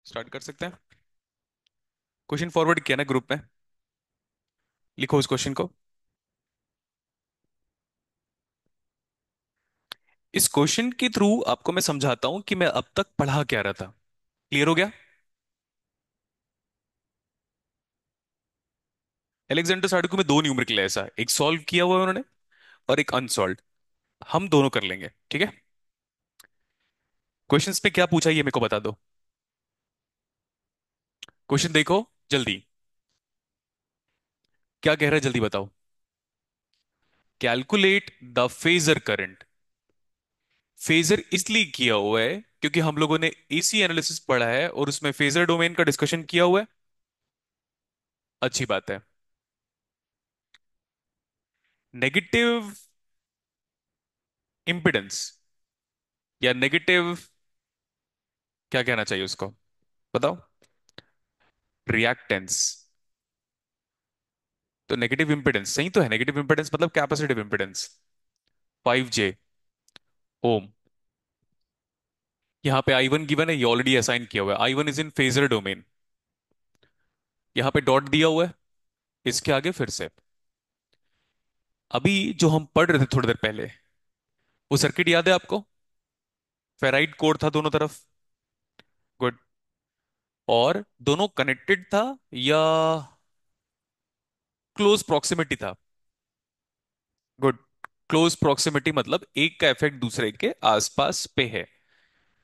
Start कर सकते हैं। क्वेश्चन फॉरवर्ड किया ना ग्रुप में। लिखो उस क्वेश्चन को। इस क्वेश्चन के थ्रू आपको मैं समझाता हूं कि मैं अब तक पढ़ा क्या रहा था। क्लियर हो गया? एलेक्जेंडर साडकू में दो न्यूमेरिकल ऐसा है, एक सॉल्व किया हुआ है उन्होंने और एक अनसॉल्व। हम दोनों कर लेंगे, ठीक है। क्वेश्चंस पे क्या पूछा ये मेरे को बता दो। क्वेश्चन देखो जल्दी। क्या कह रहा है जल्दी बताओ। Calculate the phasor current. Phasor इसलिए किया हुआ है क्योंकि हम लोगों ने एसी एनालिसिस पढ़ा है और उसमें फेजर डोमेन का डिस्कशन किया हुआ है। अच्छी बात है। नेगेटिव इंपिडेंस या नेगेटिव, क्या कहना चाहिए उसको, बताओ। रिएक्टेंस। तो नेगेटिव इंपिडेंस सही तो है। नेगेटिव इंपिडेंस मतलब कैपेसिटिव इंपिडेंस। 5J ओम। यहाँ पे I1 गिवन है, ये ऑलरेडी असाइन किया हुआ है। I1 is in phasor domain. यहाँ पे डॉट दिया हुआ है। इसके आगे फिर से। अभी जो हम पढ़ रहे थे थोड़ी देर पहले, वो सर्किट याद है आपको? फेराइड कोर था दोनों तरफ। गुड। और दोनों कनेक्टेड था या क्लोज प्रॉक्सिमिटी था? गुड। क्लोज प्रॉक्सिमिटी मतलब एक का इफेक्ट दूसरे के आसपास पे है।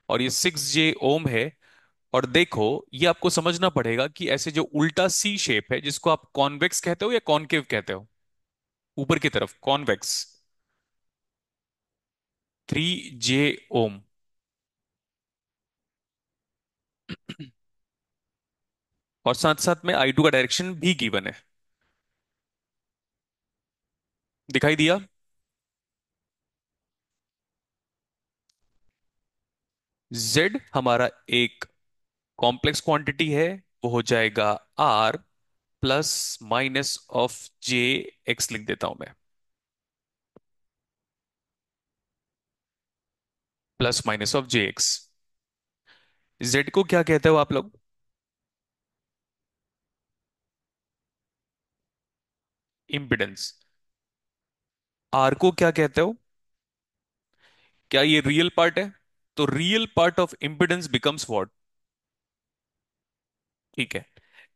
और ये 6J ओम है। और देखो, ये आपको समझना पड़ेगा कि ऐसे जो उल्टा सी शेप है, जिसको आप कॉन्वेक्स कहते हो या कॉनकेव कहते हो, ऊपर की तरफ कॉन्वेक्स। 3J ओम। और साथ साथ में I2 का डायरेक्शन भी गिवन है। दिखाई दिया? Z हमारा एक कॉम्प्लेक्स क्वांटिटी है। वो हो जाएगा R plus minus of J x, लिख देता हूं मैं। Plus minus of J x. Z को क्या कहते हो आप लोग? इम्पिडेंस। R को क्या कहते हो? क्या ये रियल पार्ट है? तो real part of impedance becomes what? ठीक है।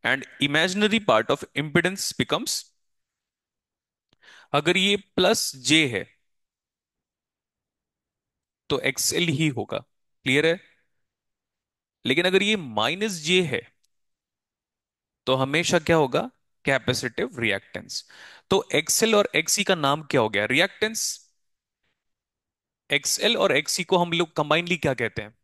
And imaginary part of impedance becomes, अगर ये प्लस J है तो XL ही होगा। क्लियर है? लेकिन अगर ये माइनस J है तो हमेशा क्या होगा? Capacitive reactance. तो XL और XC का नाम क्या हो गया? रिएक्टेंस। XL और XC को हम लोग कंबाइनली क्या कहते हैं?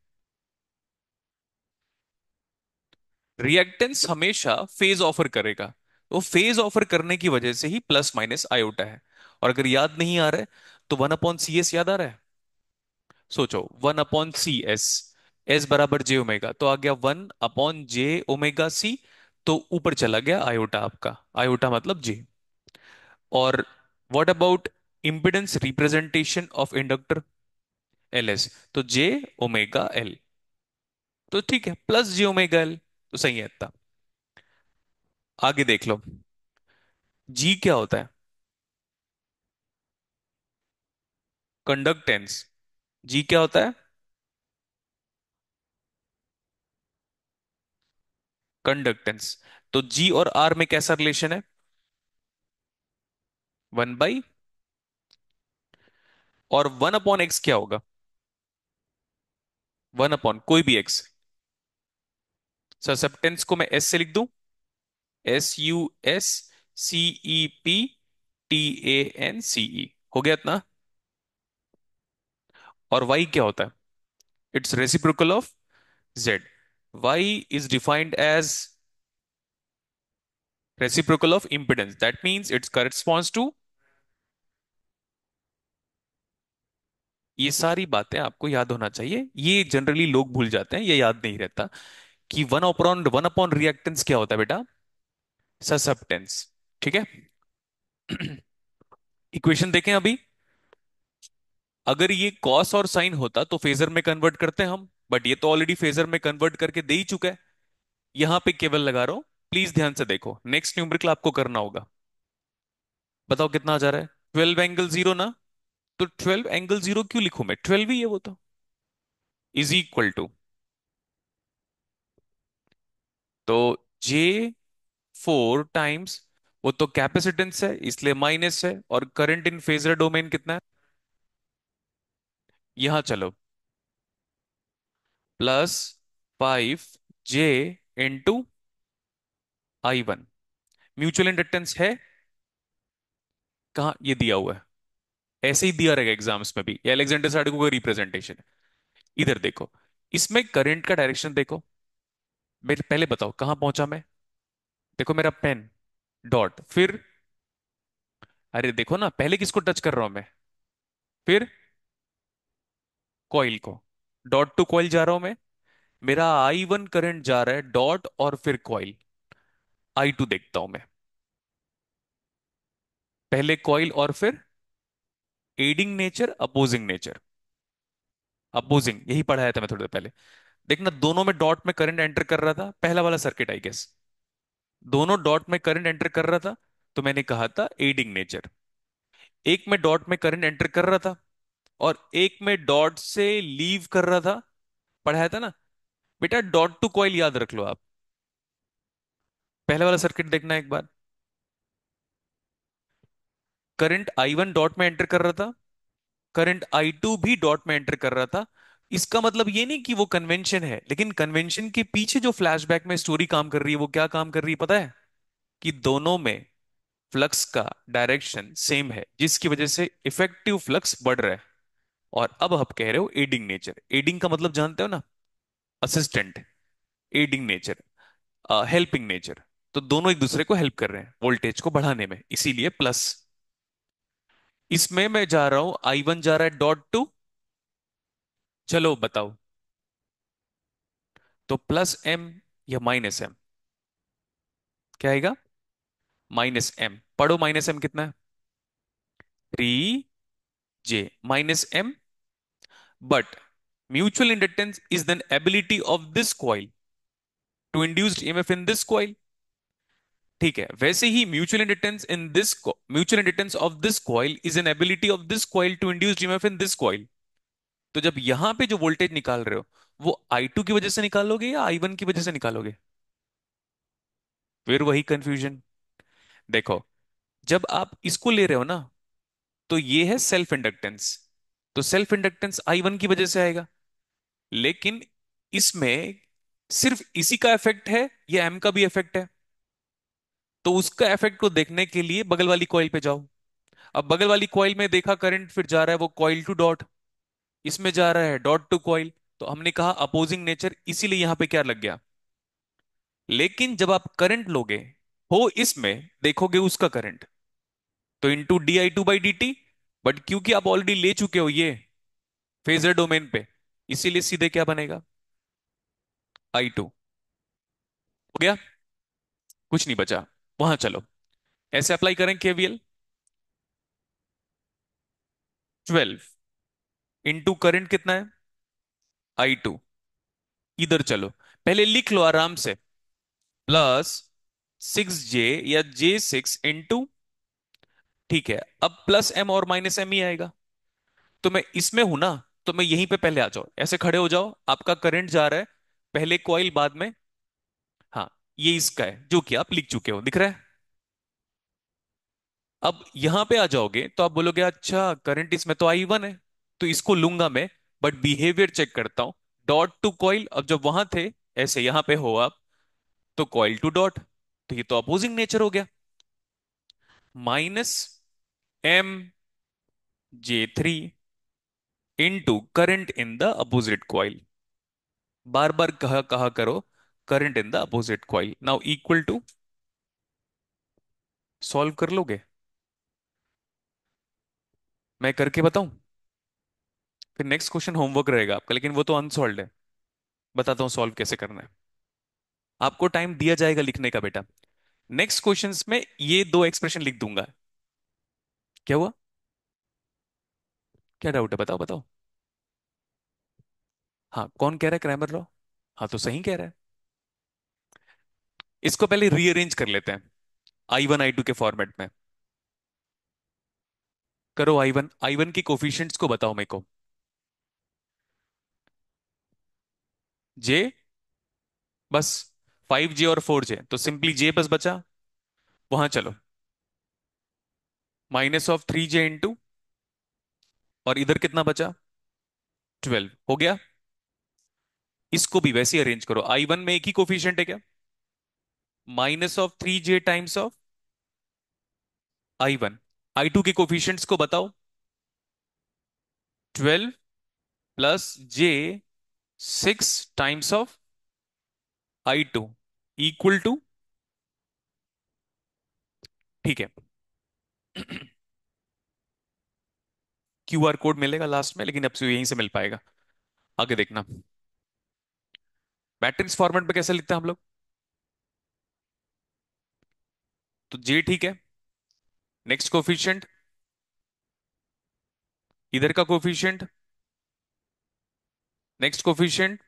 रिएक्टेंस हमेशा फेज ऑफर करेगा। तो फेज ऑफर करने की वजह से ही प्लस माइनस आयोटा है। और अगर याद नहीं आ रहा है तो 1/CS याद आ रहा है? सोचो, 1/CS। एस बराबर जे ओमेगा, तो आ गया 1/J ओमेगा C। तो ऊपर चला गया आयोटा आपका। आयोटा मतलब J। और what about impedance representation of inductor? LS। तो J ओमेगा L। तो ठीक है, प्लस J ओमेगा L। तो सही है इतना। आगे देख लो। G क्या होता है? कंडक्टेंस। G क्या होता है? कंडक्टेंस। तो G और R में कैसा रिलेशन है? 1/। और 1/X क्या होगा? 1/ कोई भी X। ससेप्टेंस को मैं S से लिख दूं। SUSCEPTANCE। हो गया इतना। और Y क्या होता है? It's reciprocal of Z। Y is defined as reciprocal of impedance, that means it's corresponds to. ये सारी बातें आपको याद होना चाहिए। ये जनरली लोग भूल जाते हैं, ये याद नहीं रहता कि वन अपॉन रिएक्टेंस क्या होता है बेटा? ससेप्टेंस। ठीक है। इक्वेशन देखें अभी। अगर ये कॉस और साइन होता तो फेजर में कन्वर्ट करते हम, बट ये तो ऑलरेडी फेजर में कन्वर्ट करके दे ही चुका है। यहां पे केवल लगा रहा हूं। प्लीज ध्यान से देखो, नेक्स्ट न्यूमेरिकल आपको करना होगा। बताओ कितना आ जा रहा है? 12 एंगल 0 ना? तो 12 एंगल 0 क्यों लिखूं मैं? 12 ही है वो तो। इज इक्वल टू, तो J4 टाइम्स, वो तो कैपेसिटेंस है इसलिए माइनस है, और करंट इन फेजर डोमेन कितना है? यहां चलो, +5J × I1। म्यूचुअल इंडक्टेंस है कहाँ? ये दिया हुआ है। ऐसे ही दिया रहेगा एग्जाम्स में भी, ये अलेक्जेंडर साडिको का रिप्रेजेंटेशन है। इधर देखो, इसमें करंट का डायरेक्शन देखो। मेरे पहले बताओ कहां पहुंचा मैं? देखो मेरा पेन, डॉट, फिर, अरे देखो ना, पहले किसको टच कर रहा हूं मैं? फिर कॉइल को। डॉट टू कॉइल जा रहा हूं मैं। मेरा I1 करंट जा रहा है डॉट और फिर कॉइल। I2 देखता हूं मैं। पहले कॉइल और फिर adding nature, opposing nature. Opposing, यही पढ़ाया था मैं थोड़ी देर पहले। देखना, दोनों में डॉट में करंट एंटर कर रहा था, पहला वाला सर्किट आई गेस। दोनों डॉट में करंट एंटर कर रहा था, तो मैंने कहा था एडिंग नेचर। एक में डॉट में करंट एंटर कर रहा था, और एक में डॉट से लीव कर रहा था। पढ़ाया था ना बेटा, डॉट टू कॉइल याद रख लो आप। पहले वाला सर्किट देखना एक बार। करंट I1 डॉट में एंटर कर रहा था, करंट I2 भी डॉट में एंटर कर रहा था। इसका मतलब ये नहीं कि वो कन्वेंशन है, लेकिन कन्वेंशन के पीछे जो फ्लैशबैक में स्टोरी काम कर रही है, वो क्या काम कर रही है पता है? कि दोनों में फ्लक्स का डायरेक्शन सेम है, जिसकी वजह से इफेक्टिव फ्लक्स बढ़ रहा है। और अब आप कह रहे हो एडिंग नेचर। एडिंग का मतलब जानते हो ना? Assistant. Adding nature, helping nature. तो दोनों एक दूसरे को हेल्प कर रहे हैं वोल्टेज को बढ़ाने में, इसीलिए प्लस। इसमें मैं जा रहा हूं, I1 जा रहा है डॉट टू। चलो बताओ, तो +M या -M? क्या आएगा? -M। पढ़ो, -M कितना है? 3J -M। But mutual inductance is then ability of this coil to induced EMF in this coil. ठीक है, वैसे ही mutual inductance of this coil is an ability of this coil to induced EMF in this coil. तो जब यहां पे जो voltage निकाल रहे हो, वो I2 की वजह से निकालोगे या I1 की वजह से निकालोगे? फिर वही कंफ्यूजन। देखो, जब आप इसको ले रहे हो ना, तो ये है सेल्फ इंडक्टेंस। तो सेल्फ इंडक्टेंस I1 की वजह से आएगा। लेकिन इसमें सिर्फ इसी का इफेक्ट है या M का भी इफेक्ट है? तो उसका इफेक्ट को देखने के लिए बगल वाली कॉइल पे जाओ। अब बगल वाली कॉइल में देखा करंट फिर जा रहा है वो कॉइल टू डॉट, इसमें जा रहा है डॉट टू कॉइल। तो हमने कहा अपोजिंग नेचर, इसीलिए यहां पे क्या लग गया। लेकिन जब आप करंट लोगे हो इसमें, देखोगे उसका करंट, तो इंटू dI2/dt। बट क्योंकि आप ऑलरेडी ले चुके हो ये फेजर डोमेन पे, इसीलिए सीधे क्या बनेगा? I2। हो गया, कुछ नहीं बचा। वहां चलो, ऐसे अप्लाई करें KVL। 12 इंटू करंट कितना है? I2। इधर चलो, पहले लिख लो आराम से। +6J या J6 इंटू, ठीक है, अब +M और -M ही आएगा। तो मैं इसमें हूं ना, तो मैं यहीं पे पहले आ जाओ, ऐसे खड़े हो जाओ। आपका करंट जा रहा है पहले कॉइल, बाद में, हाँ, ये इसका है जो कि आप लिख चुके हो, दिख रहा है। अब यहां पे आ जाओगे तो आप बोलोगे अच्छा करंट इसमें तो I1 है, तो इसको लूंगा मैं। बट बिहेवियर चेक करता हूं। डॉट टू कॉइल, अब जब वहां थे, ऐसे यहां पे हो आप, तो कॉइल टू डॉट, तो ये तो अपोजिंग नेचर हो गया। -M J3 into current in the opposite coil. बार बार कहा कहा करो, current in the opposite coil now equal to, solve कर लोगे? मैं करके बताऊं? फिर नेक्स्ट क्वेश्चन होमवर्क रहेगा आपका, लेकिन वो तो अनसॉल्व है। बताता हूं सॉल्व कैसे करना है। आपको टाइम दिया जाएगा लिखने का बेटा। नेक्स्ट क्वेश्चंस में ये दो एक्सप्रेशन लिख दूंगा। क्या हुआ? क्या डाउट है? बताओ बताओ। हाँ, कौन कह रहा है क्रैमर लॉ? हाँ, तो सही कह रहा है। इसको पहले रीअरेंज कर लेते हैं I1 I2 के फॉर्मेट में। करो आई वन की कोफिशिएंट्स को बताओ मेरे को। जे, बस 5J और 4J, तो सिंपली जे बस बचा। वहां चलो, -3J और इधर कितना बचा? 12 हो गया। इसको भी वैसे अरेंज करो, I1 में एक ही कोफिशिएंट है क्या? -3J times of I1। I2 के कोफिशिएंट्स को बताओ। 12 + J 6 times of I2 equal to, ठीक है। QR कोड मिलेगा लास्ट में, लेकिन अब से यहीं से मिल पाएगा। आगे देखना, मैट्रिक्स फॉर्मेट में कैसे लिखते हैं हम लोग? तो जे ठीक है, नेक्स्ट कोफिशिएंट, इधर का कोफिशिएंट, नेक्स्ट कोफिशिएंट,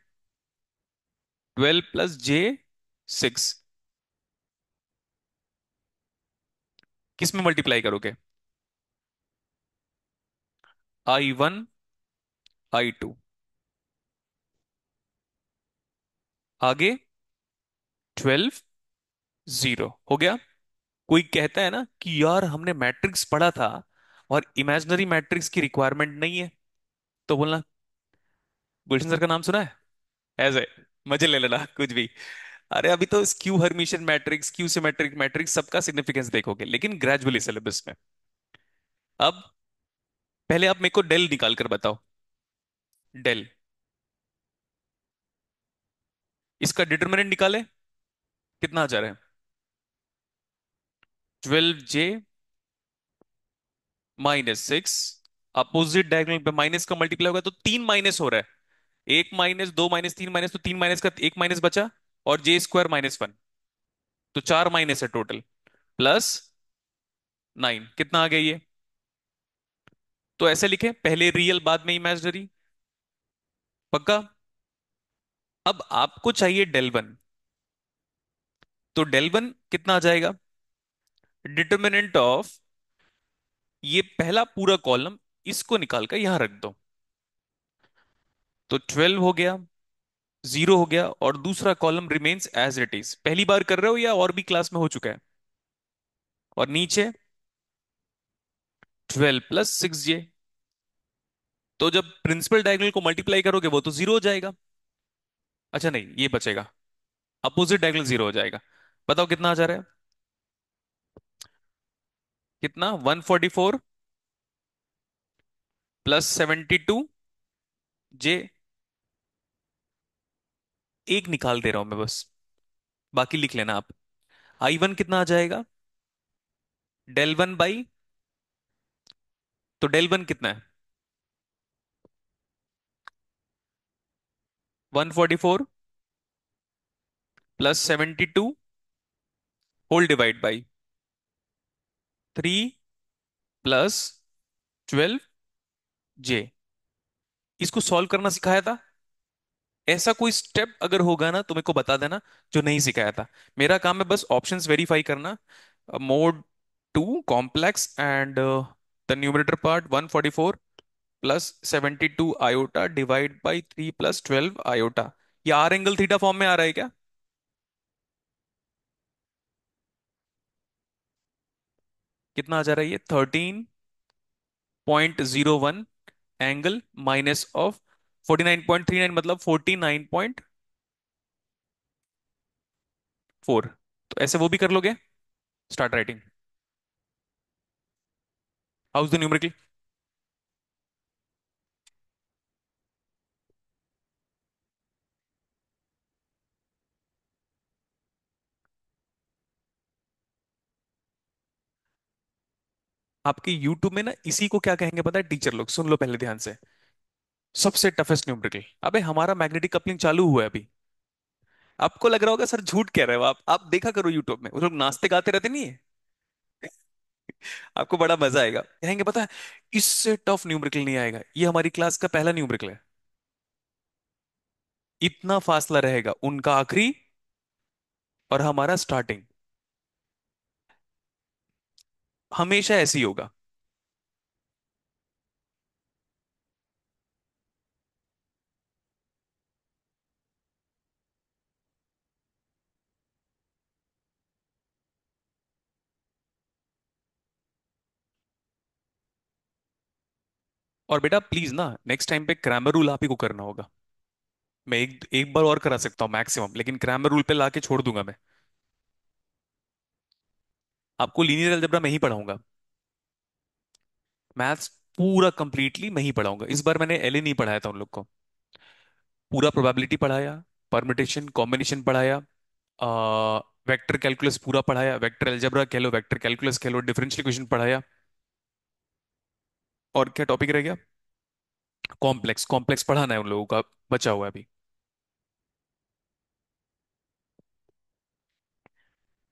12 + J 6, किस में मल्टीप्लाई करोगे? I1 I2, आगे 12 0 हो गया। कोई कहता है ना कि यार हमने मैट्रिक्स पढ़ा था और इमेजिनरी मैट्रिक्स की रिक्वायरमेंट नहीं है, तो बोलना, गुलशन सर का नाम सुना है? ऐसे मजे ले लेना कुछ भी। अरे अभी तो skew Hermitian matrix, Q symmetric matrix, सबका सिग्निफिकेंस देखोगे, लेकिन ग्रेजुअली सिलेबस में। अब पहले आप मेरे को डेल निकाल कर बताओ। डेल, इसका डिटरमिनेंट निकाले, कितना आ जा रहा है? 12J -6, अपोजिट डायगोनल पे माइनस का मल्टीप्लाई होगा तो तीन माइनस हो रहा है। एक माइनस, दो माइनस, तीन माइनस, तो तीन माइनस का एक माइनस बचा, और J² -1, तो चार माइनस है टोटल, +9, कितना आ गया ये? तो ऐसे लिखे, पहले रियल बाद में इमेजिनरी, पक्का? अब आपको चाहिए डेल 1, तो डेल 1 कितना आ जाएगा? डिटर्मिनेंट ऑफ ये पहला पूरा कॉलम, इसको निकाल कर यहां रख दो, तो 12 हो गया, 0 हो गया, और दूसरा column remains as it is. पहली बार कर रहे हो या और भी क्लास में हो चुका है? और नीचे 12 + 6J, तो जब प्रिंसिपल डायगोनल को मल्टीप्लाई करोगे वो तो 0 हो जाएगा। अच्छा नहीं, ये बचेगा, अपोजिट डायगोनल 0 हो जाएगा। बताओ कितना आ जा रहा है? कितना? 144 +72J। एक निकाल दे रहा हूं मैं बस, बाकी लिख लेना आप। I1 कितना आ जाएगा? डेल 1 बाई, तो डेल 1 कितना है? 144 + 72 होल डिवाइड बाई 3 + 12J। इसको सॉल्व करना सिखाया था? ऐसा कोई स्टेप अगर होगा ना तो मेरे को बता देना, जो नहीं सिखाया था। मेरा काम है बस ऑप्शंस वेरीफाई करना। Mode 2 complex and the numerator part 144 + 72 iota divide by 3 + 12 iota. ये R∠θ फॉर्म में आ रहा है क्या? कितना आ जा रहा है ये? 13.01 एंगल -49.39, मतलब 49.4। तो ऐसे वो भी कर लोगे। Start writing, house the numerical. आपके यूट्यूब में ना इसी को क्या कहेंगे पता है टीचर लोग? सुन लो पहले ध्यान से। सबसे टफेस्ट न्यूमेरिकल। अबे हमारा मैग्नेटिक कपलिंग चालू हुआ है अभी। आपको लग रहा होगा सर झूठ कह रहे हो आप देखा करो यूट्यूब में, वो लोग नाचते गाते रहते नहीं है। आपको बड़ा मजा आएगा, कहेंगे पता है इससे टफ न्यूमेरिकल नहीं आएगा, ये हमारी क्लास का पहला न्यूमेरिकल है। इतना फासला रहेगा उनका आखिरी और हमारा स्टार्टिंग हमेशा ऐसे ही होगा। और बेटा प्लीज ना, नेक्स्ट टाइम पे क्रैमर रूल आप ही को करना होगा। मैं एक एक बार और करा सकता हूँ मैक्सिमम, लेकिन क्रैमर रूल पे लाके छोड़ दूंगा मैं। आपको लीनियर अलजेब्रा मैं ही पढ़ाऊंगा। मैथ्स पूरा कंप्लीटली मैं ही पढ़ाऊंगा। इस बार मैंने एलए नहीं पढ़ाया था उन लोग को। पूरा प्रोबेबिलिटी पढ़ाया, परम्यूटेशन कॉम्बिनेशन पढ़ाया, वेक्टर कैलकुलस पूरा पढ़ाया, वेक्टर अलजेब्रा कह लो, वेक्टर कैलकुलस कह लो, डिफरेंशियल इक्वेशन पढ़ाया। और क्या टॉपिक रह गया? कॉम्प्लेक्स, कॉम्प्लेक्स पढ़ाना है उन लोगों का, बचा हुआ है अभी।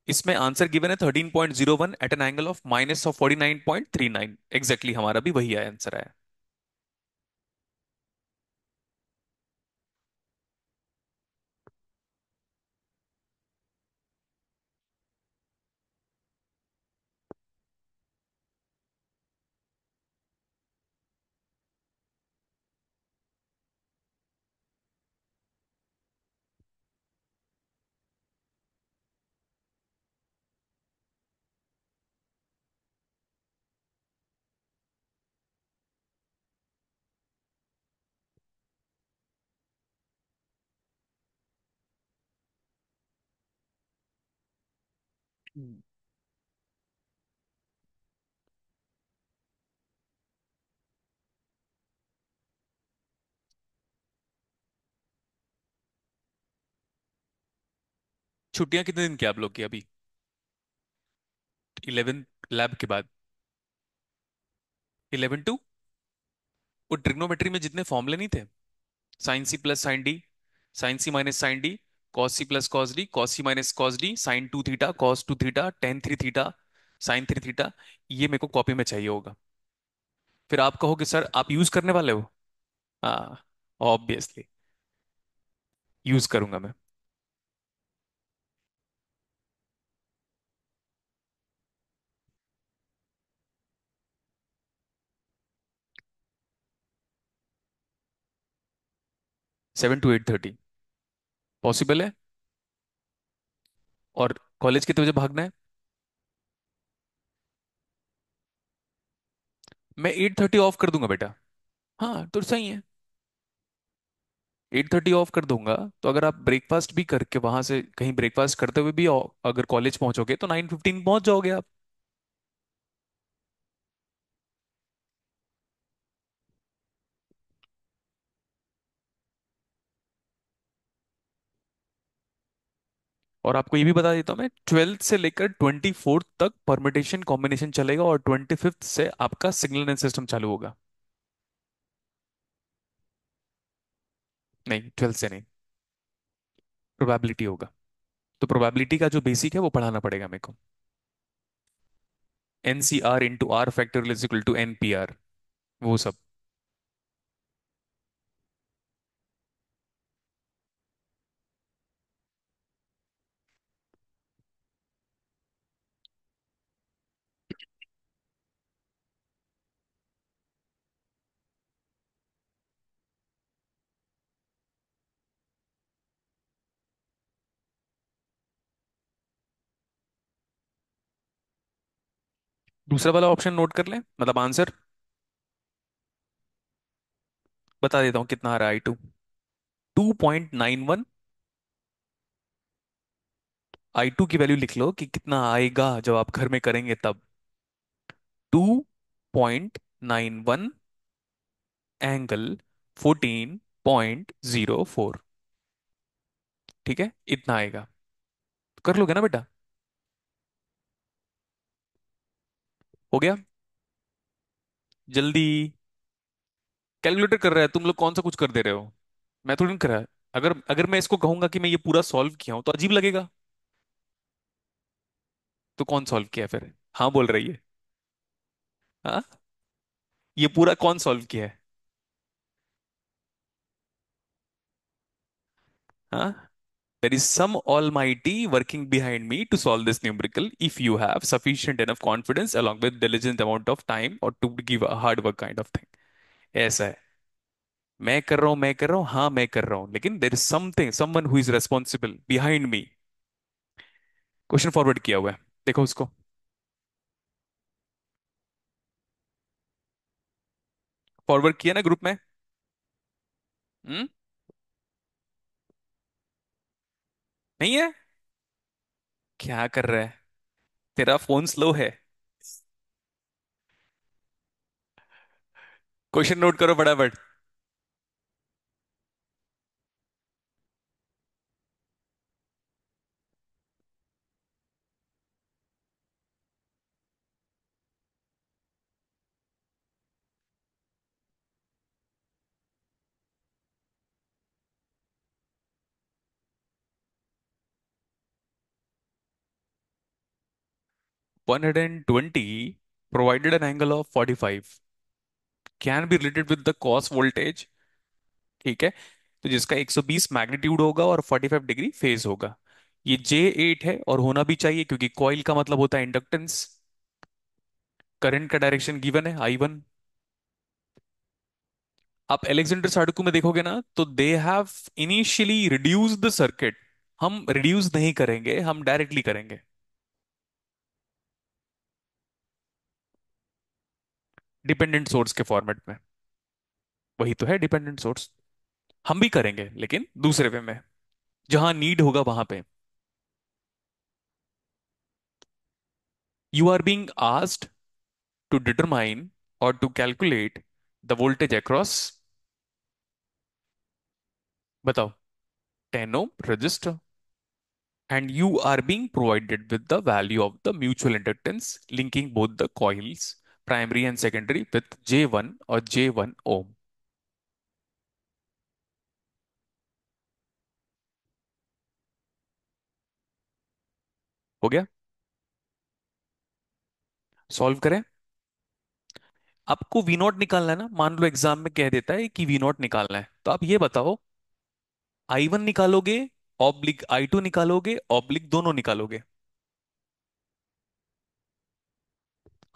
इसमें आंसर गिवन है 13.01 at an angle of minus of 49.39, exactly हमारा भी वही आंसर है। हम्म। छुट्टियां कितने दिन की आप लोग की अभी? 11th लैब के बाद? 11 टू? वो ट्रिग्नोमेट्री में जितने फॉर्मूले नहीं थे, sine C plus sine D, sine C minus sine D, cos C plus cos D, cos C minus cos D, sine 2 theta, cos 2 theta, tan 3 theta, sine 3 theta, ये मेरे को कॉपी में चाहिए होगा। फिर आप कहोगे सर आप यूज करने वाले हो? हाँ, ऑब्वियसली यूज करूंगा मैं। 7 to 8:30 पॉसिबल है। और कॉलेज कितने बजे भागना है? मैं 8:30 ऑफ कर दूंगा बेटा। हाँ तो सही है, 8:30 ऑफ कर दूंगा। तो अगर आप ब्रेकफास्ट भी करके वहां से कहीं ब्रेकफास्ट करते हुए भी अगर कॉलेज पहुंचोगे तो 9:15 पहुंच जाओगे आप। और आपको ये भी बता देता हूँ मैं, 12th से लेकर 24th तक परमुटेशन कॉम्बिनेशन चलेगा, और 25th से आपका सिग्नल एंड सिस्टम चालू होगा। नहीं, 12th से नहीं, प्रोबेबिलिटी होगा। तो प्रोबेबिलिटी का जो बेसिक है वो पढ़ाना पड़ेगा मेरे को। NCR into R factorial is equal to NPR, वो सब। दूसरा वाला ऑप्शन नोट कर लें, मतलब आंसर बता देता हूँ कितना आ रहा है। I2 2.91। I2 की वैल्यू लिख लो कि कितना आएगा जब आप घर में करेंगे तब। 2.91 एंगल 14.04। ठीक है, इतना आएगा। कर लोगे ना बेटा? हो गया? जल्दी। कैलकुलेटर कर रहा है, तुम लोग कौन सा कुछ कर दे रहे हो? मैं थोड़ी नहीं कर रहा है। अगर अगर मैं इसको कहूंगा कि मैं ये पूरा सॉल्व किया हूं तो अजीब लगेगा। तो कौन सॉल्व किया फिर? हाँ बोल रही है। हाँ, ये पूरा कौन सॉल्व किया है? हाँ, There is some almighty working behind me to solve this numerical if you have sufficient enough confidence along with diligent amount of time or to give a hard work kind of thing. ऐसा है। मैं कर रहा हूं, मैं कर रहा हूं, हाँ मैं कर रहा हूं, लेकिन there is something, someone who is responsible behind me. Question forward किया हुआ है, देखो उसको। फॉरवर्ड किया ना ग्रुप में। हम्म। नहीं है। क्या कर रहा है? तेरा फोन स्लो है। क्वेश्चन नोट करो फटाफट। 120 provided an angle of 45 can be related with the cos voltage। ठीक है। तो जिसका 120 मैग्नीट्यूड होगा और 45 डिग्री फेज होगा। ये J8 है और होना भी चाहिए क्योंकि कॉइल का मतलब होता है इंडक्टेंस। करंट का डायरेक्शन गिवन है I1। आप एलेक्जेंडर साडुकू में देखोगे ना तो they have initially reduce the circuit. हम रिड्यूस नहीं करेंगे, हम डायरेक्टली करेंगे। डिपेंडेंट सोर्स के फॉर्मेट में। वही तो है डिपेंडेंट सोर्स। हम भी करेंगे लेकिन दूसरे वे में, जहां नीड होगा वहां पे। You are being asked to determine और to calculate the voltage across, बताओ, 10 ohm resistor, and you are being provided with the value of the mutual inductance linking both the coils primary and secondary with J1 और J1 ohm। हो गया। Solve करें। आपको we not निकालना है ना, मान लो एग्जाम में कह देता है कि वी नॉट निकालना है, तो आप ये बताओ I1 निकालोगे, ऑब्लिक I2 निकालोगे, ऑब्लिक दोनों निकालोगे।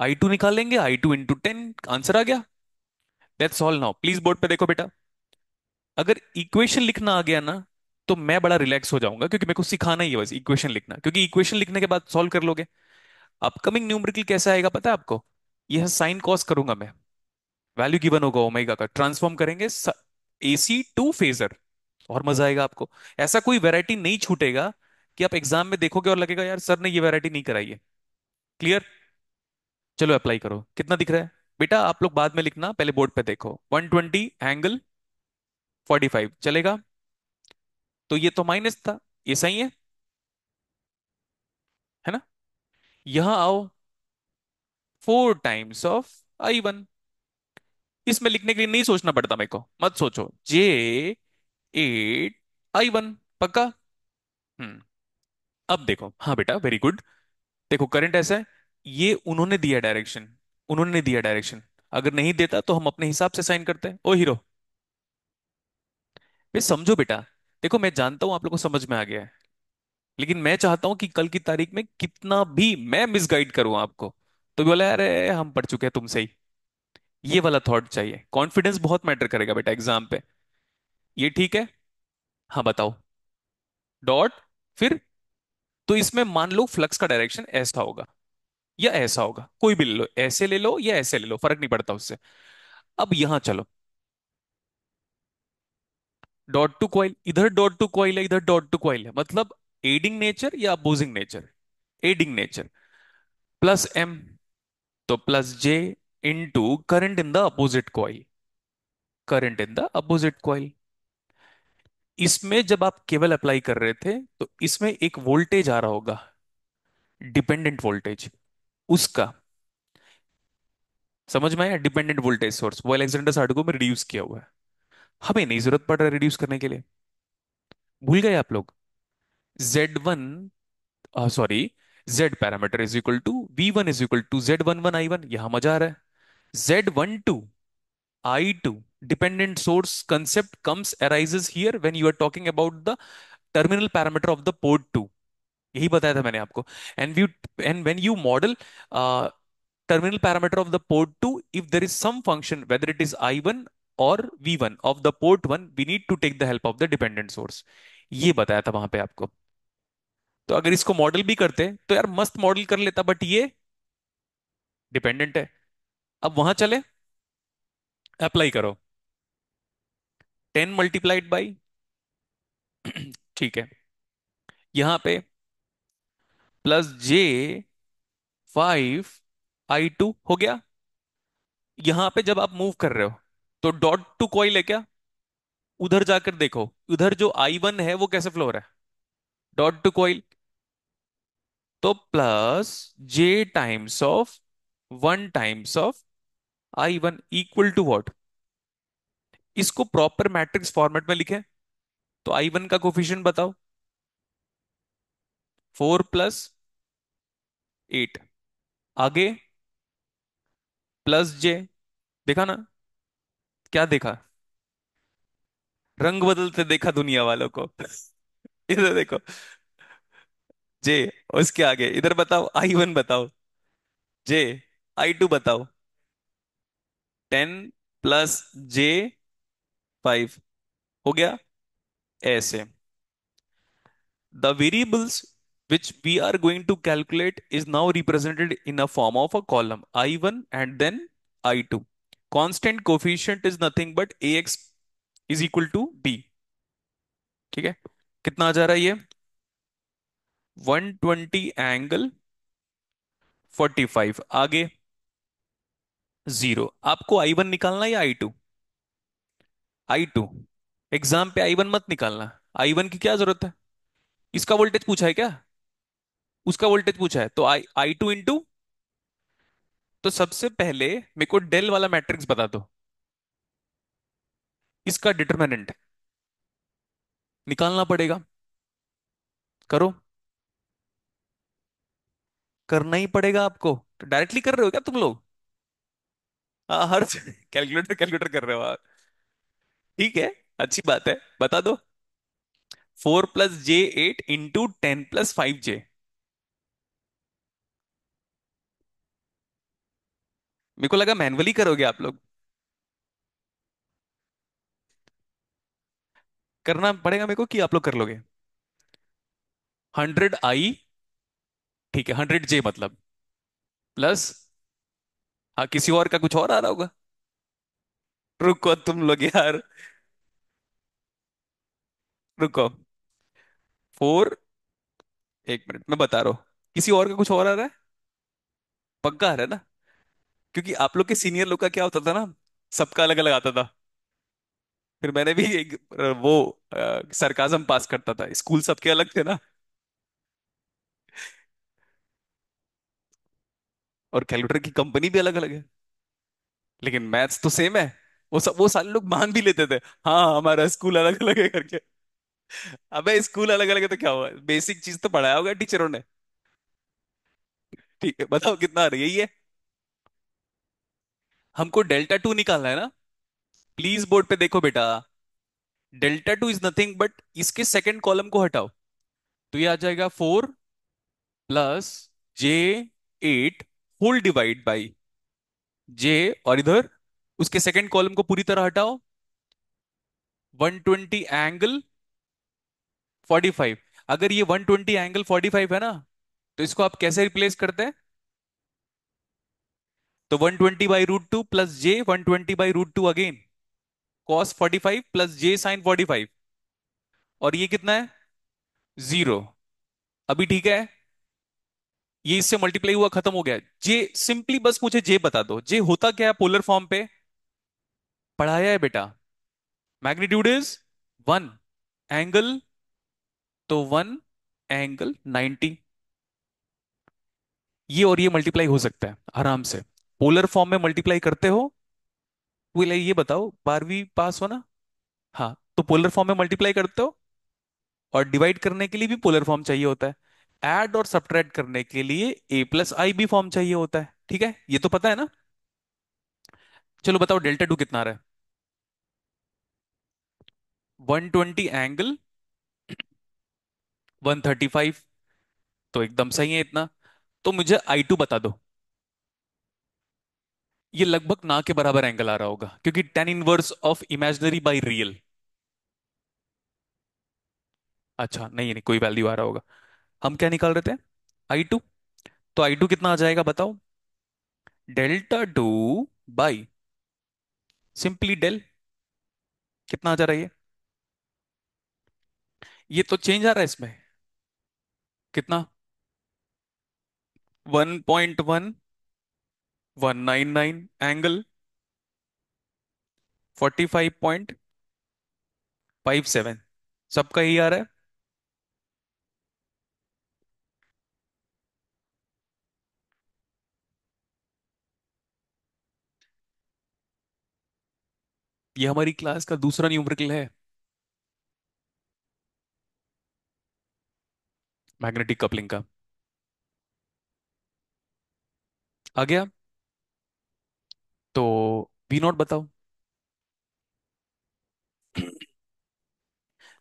I2 निकालेंगे, I2 इंटू 10, आंसर आ गया। That's all. Now please board पे देखो बेटा। अगर इक्वेशन लिखना आ गया ना तो मैं बड़ा रिलैक्स हो जाऊंगा, क्योंकि मेरे को सिखाना ही है बस इक्वेशन लिखना, क्योंकि इक्वेशन लिखने के बाद सॉल्व कर लोगे। अपकमिंग न्यूमेरिकल कैसा आएगा पता है आपको? यह साइन कॉस करूंगा मैं, वैल्यू गिवन होगा ओमेगा का, ट्रांसफॉर्म करेंगे एसी टू फेजर, और मजा आएगा आपको। ऐसा कोई वैरायटी नहीं छूटेगा कि आप एग्जाम में देखोगे और लगेगा यार सर ने ये वैरायटी नहीं कराई है। क्लियर? चलो अप्लाई करो। कितना दिख रहा है बेटा? आप लोग बाद में लिखना, पहले बोर्ड पे देखो। 120 एंगल 45 चलेगा। तो ये तो माइनस था, ये सही है ना? यहां आओ, 4 टाइम्स ऑफ I1। इसमें लिखने के लिए नहीं सोचना पड़ता मेरे को, मत सोचो। J8 I1 पक्का। हम्म। अब देखो, हाँ बेटा वेरी गुड। देखो करंट ऐसा है, ये उन्होंने दिया डायरेक्शन, उन्होंने दिया डायरेक्शन। अगर नहीं देता तो हम अपने हिसाब से साइन करते हैं। ओ हीरो, वे समझो बेटा। देखो मैं जानता हूं आप लोगों को समझ में आ गया है, लेकिन मैं चाहता हूं कि कल की तारीख में कितना भी मैं मिसगाइड करूं आपको, तो भी बोला अरे हम पढ़ चुके हैं तुमसे ही। ये वाला थॉट चाहिए। कॉन्फिडेंस बहुत मैटर करेगा बेटा एग्जाम पे। ये ठीक है? हाँ बताओ। डॉट, फिर? तो इसमें मान लो फ्लक्स का डायरेक्शन ऐसा होगा या ऐसा होगा, कोई भी ले लो, ऐसे ले लो या ऐसे ले लो, फर्क नहीं पड़ता उससे। अब यहां चलो, डॉट टू कॉइल, इधर डॉट टू कॉइल है, इधर डॉट टू कॉइल है, मतलब एडिंग नेचर या opposing nature? Adding nature. Plus M, तो plus J into current in the opposite coil, current in the opposite coil. इसमें जब आप केवल अप्लाई कर रहे थे तो इसमें एक वोल्टेज आ रहा होगा, डिपेंडेंट वोल्टेज, उसका समझ में आया? डिपेंडेंट वोल्टेज सोर्स वो अलेक्जेंडर साडुको में रिड्यूस किया हुआ है। हमें नहीं जरूरत पड़ रहा है रिड्यूस करने के लिए। भूल गए आप लोग? Z1, sorry, Z parameter is equal to V1 is equal to Z11 I1। यहां मजा आ रहा है। Z12 I2 dependent source concept comes arises here when you are talking about the terminal parameter of the port two, यही बताया था मैंने आपको। And view, and when you model terminal parameter of the port 2, if there is some function whether it is I1 or V1 of the port 1, we need to take the help of the dependent source। ये बताया था वहां पे आपको। तो अगर इसको model भी करते तो यार मस्त मॉडल कर लेता, बट ये डिपेंडेंट है। अब वहां चले, अप्लाई करो। 10 × ठीक है, यहां पे +J 5 I2 हो गया। यहां पे जब आप मूव कर रहे हो तो डॉट टू कॉइल है क्या? उधर जाकर देखो, उधर जो I1 है वो कैसे फ्लो हो रहा है, डॉट टू कॉइल। तो +J times of 1 times of I1 equal to what? इसको प्रॉपर मैट्रिक्स फॉर्मेट में लिखे तो I1 का कोफिशिएंट बताओ। 4 + 8, आगे +J। देखा ना? क्या देखा? रंग बदलते देखा दुनिया वालों को। इधर देखो, J, उसके आगे इधर बताओ I1 बताओ, J, I2 बताओ। 10 + J 5 हो गया। ऐसे the variables which we are going to calculate is now represented in a form of a column I1 and then I2। Constant coefficient is nothing but AX is equal to B। ठीक है, कितना आ जा रहा है ये? 120 ∠45। आगे 0। आपको I1 निकालना है या I2? I2। एग्जाम पे I1 मत निकालना। I1 की क्या जरूरत है? इसका वोल्टेज पूछा है क्या? उसका वोल्टेज पूछा है तो I2 इंटू, तो सबसे पहले मेरे को डेल वाला मैट्रिक्स बता दो, इसका डिटरमिनेंट निकालना पड़ेगा। करो, करना ही पड़ेगा आपको। तो डायरेक्टली कर रहे हो क्या तुम लोग? हाँ, हर कैलकुलेटर कैलकुलेटर कर रहे हो आप। ठीक है, अच्छी बात है, बता दो। 4 + J 8 इंटू 10 + 5J। मेरे को लगा मैनुअली करोगे आप लोग। करना पड़ेगा मेरे को कि आप लोग कर लोगे? 100I, ठीक है, 100J मतलब प्लस, हाँ किसी और का कुछ और आ रहा होगा। रुको तुम लोग यार, रुको। 4, 1 मिनट मैं बता रहा हूँ, किसी और का कुछ और आ रहा है, पक्का आ रहा है ना? क्योंकि आप लोग के सीनियर लोग का क्या होता था ना, सबका अलग अलग आता था। फिर मैंने भी एक वो सरकाजम पास करता था, स्कूल सबके अलग थे ना। और कैलकुलेटर की कंपनी भी अलग अलग है, लेकिन मैथ्स तो सेम है। वो सारे लोग मान भी लेते थे, हाँ हमारा स्कूल अलग अलग है करके। अबे स्कूल अलग अलग है तो क्या हुआ, बेसिक चीज तो पढ़ाया होगा टीचरों ने। ठीक है, बताओ कितना आ रही है ये? हमको डेल्टा 2 निकालना है ना। प्लीज बोर्ड पे देखो बेटा। डेल्टा 2 इज नथिंग बट इसके सेकंड कॉलम को हटाओ, तो ये आ जाएगा 4 + J 8 whole divide by J, और इधर उसके सेकंड कॉलम को पूरी तरह हटाओ, 120 ∠45। अगर ये 120 ∠45 है ना, तो इसको आप कैसे रिप्लेस करते हैं? तो 120/√2 plus J 120/√2 again cos 45 plus J sin 45। और ये कितना है? 0। अभी ठीक है, ये इससे मल्टीप्लाई हुआ खत्म हो गया। जे सिंपली बस मुझे जे बता दो, जे होता क्या है पोलर फॉर्म पे? पढ़ाया है बेटा। मैग्नीट्यूड इज 1, एंगल तो 1 ∠90। ये और ये मल्टीप्लाई हो सकता है आराम से, पोलर फॉर्म में मल्टीप्लाई करते हो। ये बताओ, 12वीं पास हो ना? हाँ, तो पोलर फॉर्म में मल्टीप्लाई करते हो, और डिवाइड करने के लिए भी पोलर फॉर्म चाहिए होता है। ऐड और सब्ट्रैक्ट करने के लिए A + I भी फॉर्म चाहिए होता है। ठीक है, ये तो पता है ना? चलो बताओ डेल्टा 2 कितना आ रहा है? 120 एंगल 135, तो एकदम सही है इतना। तो मुझे I2 बता दो। ये लगभग ना के बराबर एंगल आ रहा होगा, क्योंकि tan inverse of imaginary by real. अच्छा, नहीं नहीं, कोई वैल्यू आ रहा होगा। हम क्या निकाल रहे थे? I2। तो I2 कितना आ जाएगा बताओ? Delta 2 by simply del. कितना आ जा रहा है ये तो चेंज आ रहा है इसमें। कितना? 1.1199 एंगल 45.57। सबका ही आ रहा है। ये हमारी क्लास का दूसरा न्यूमेरिकल है, मैग्नेटिक कपलिंग का। आ गया। तो V0 बताओ।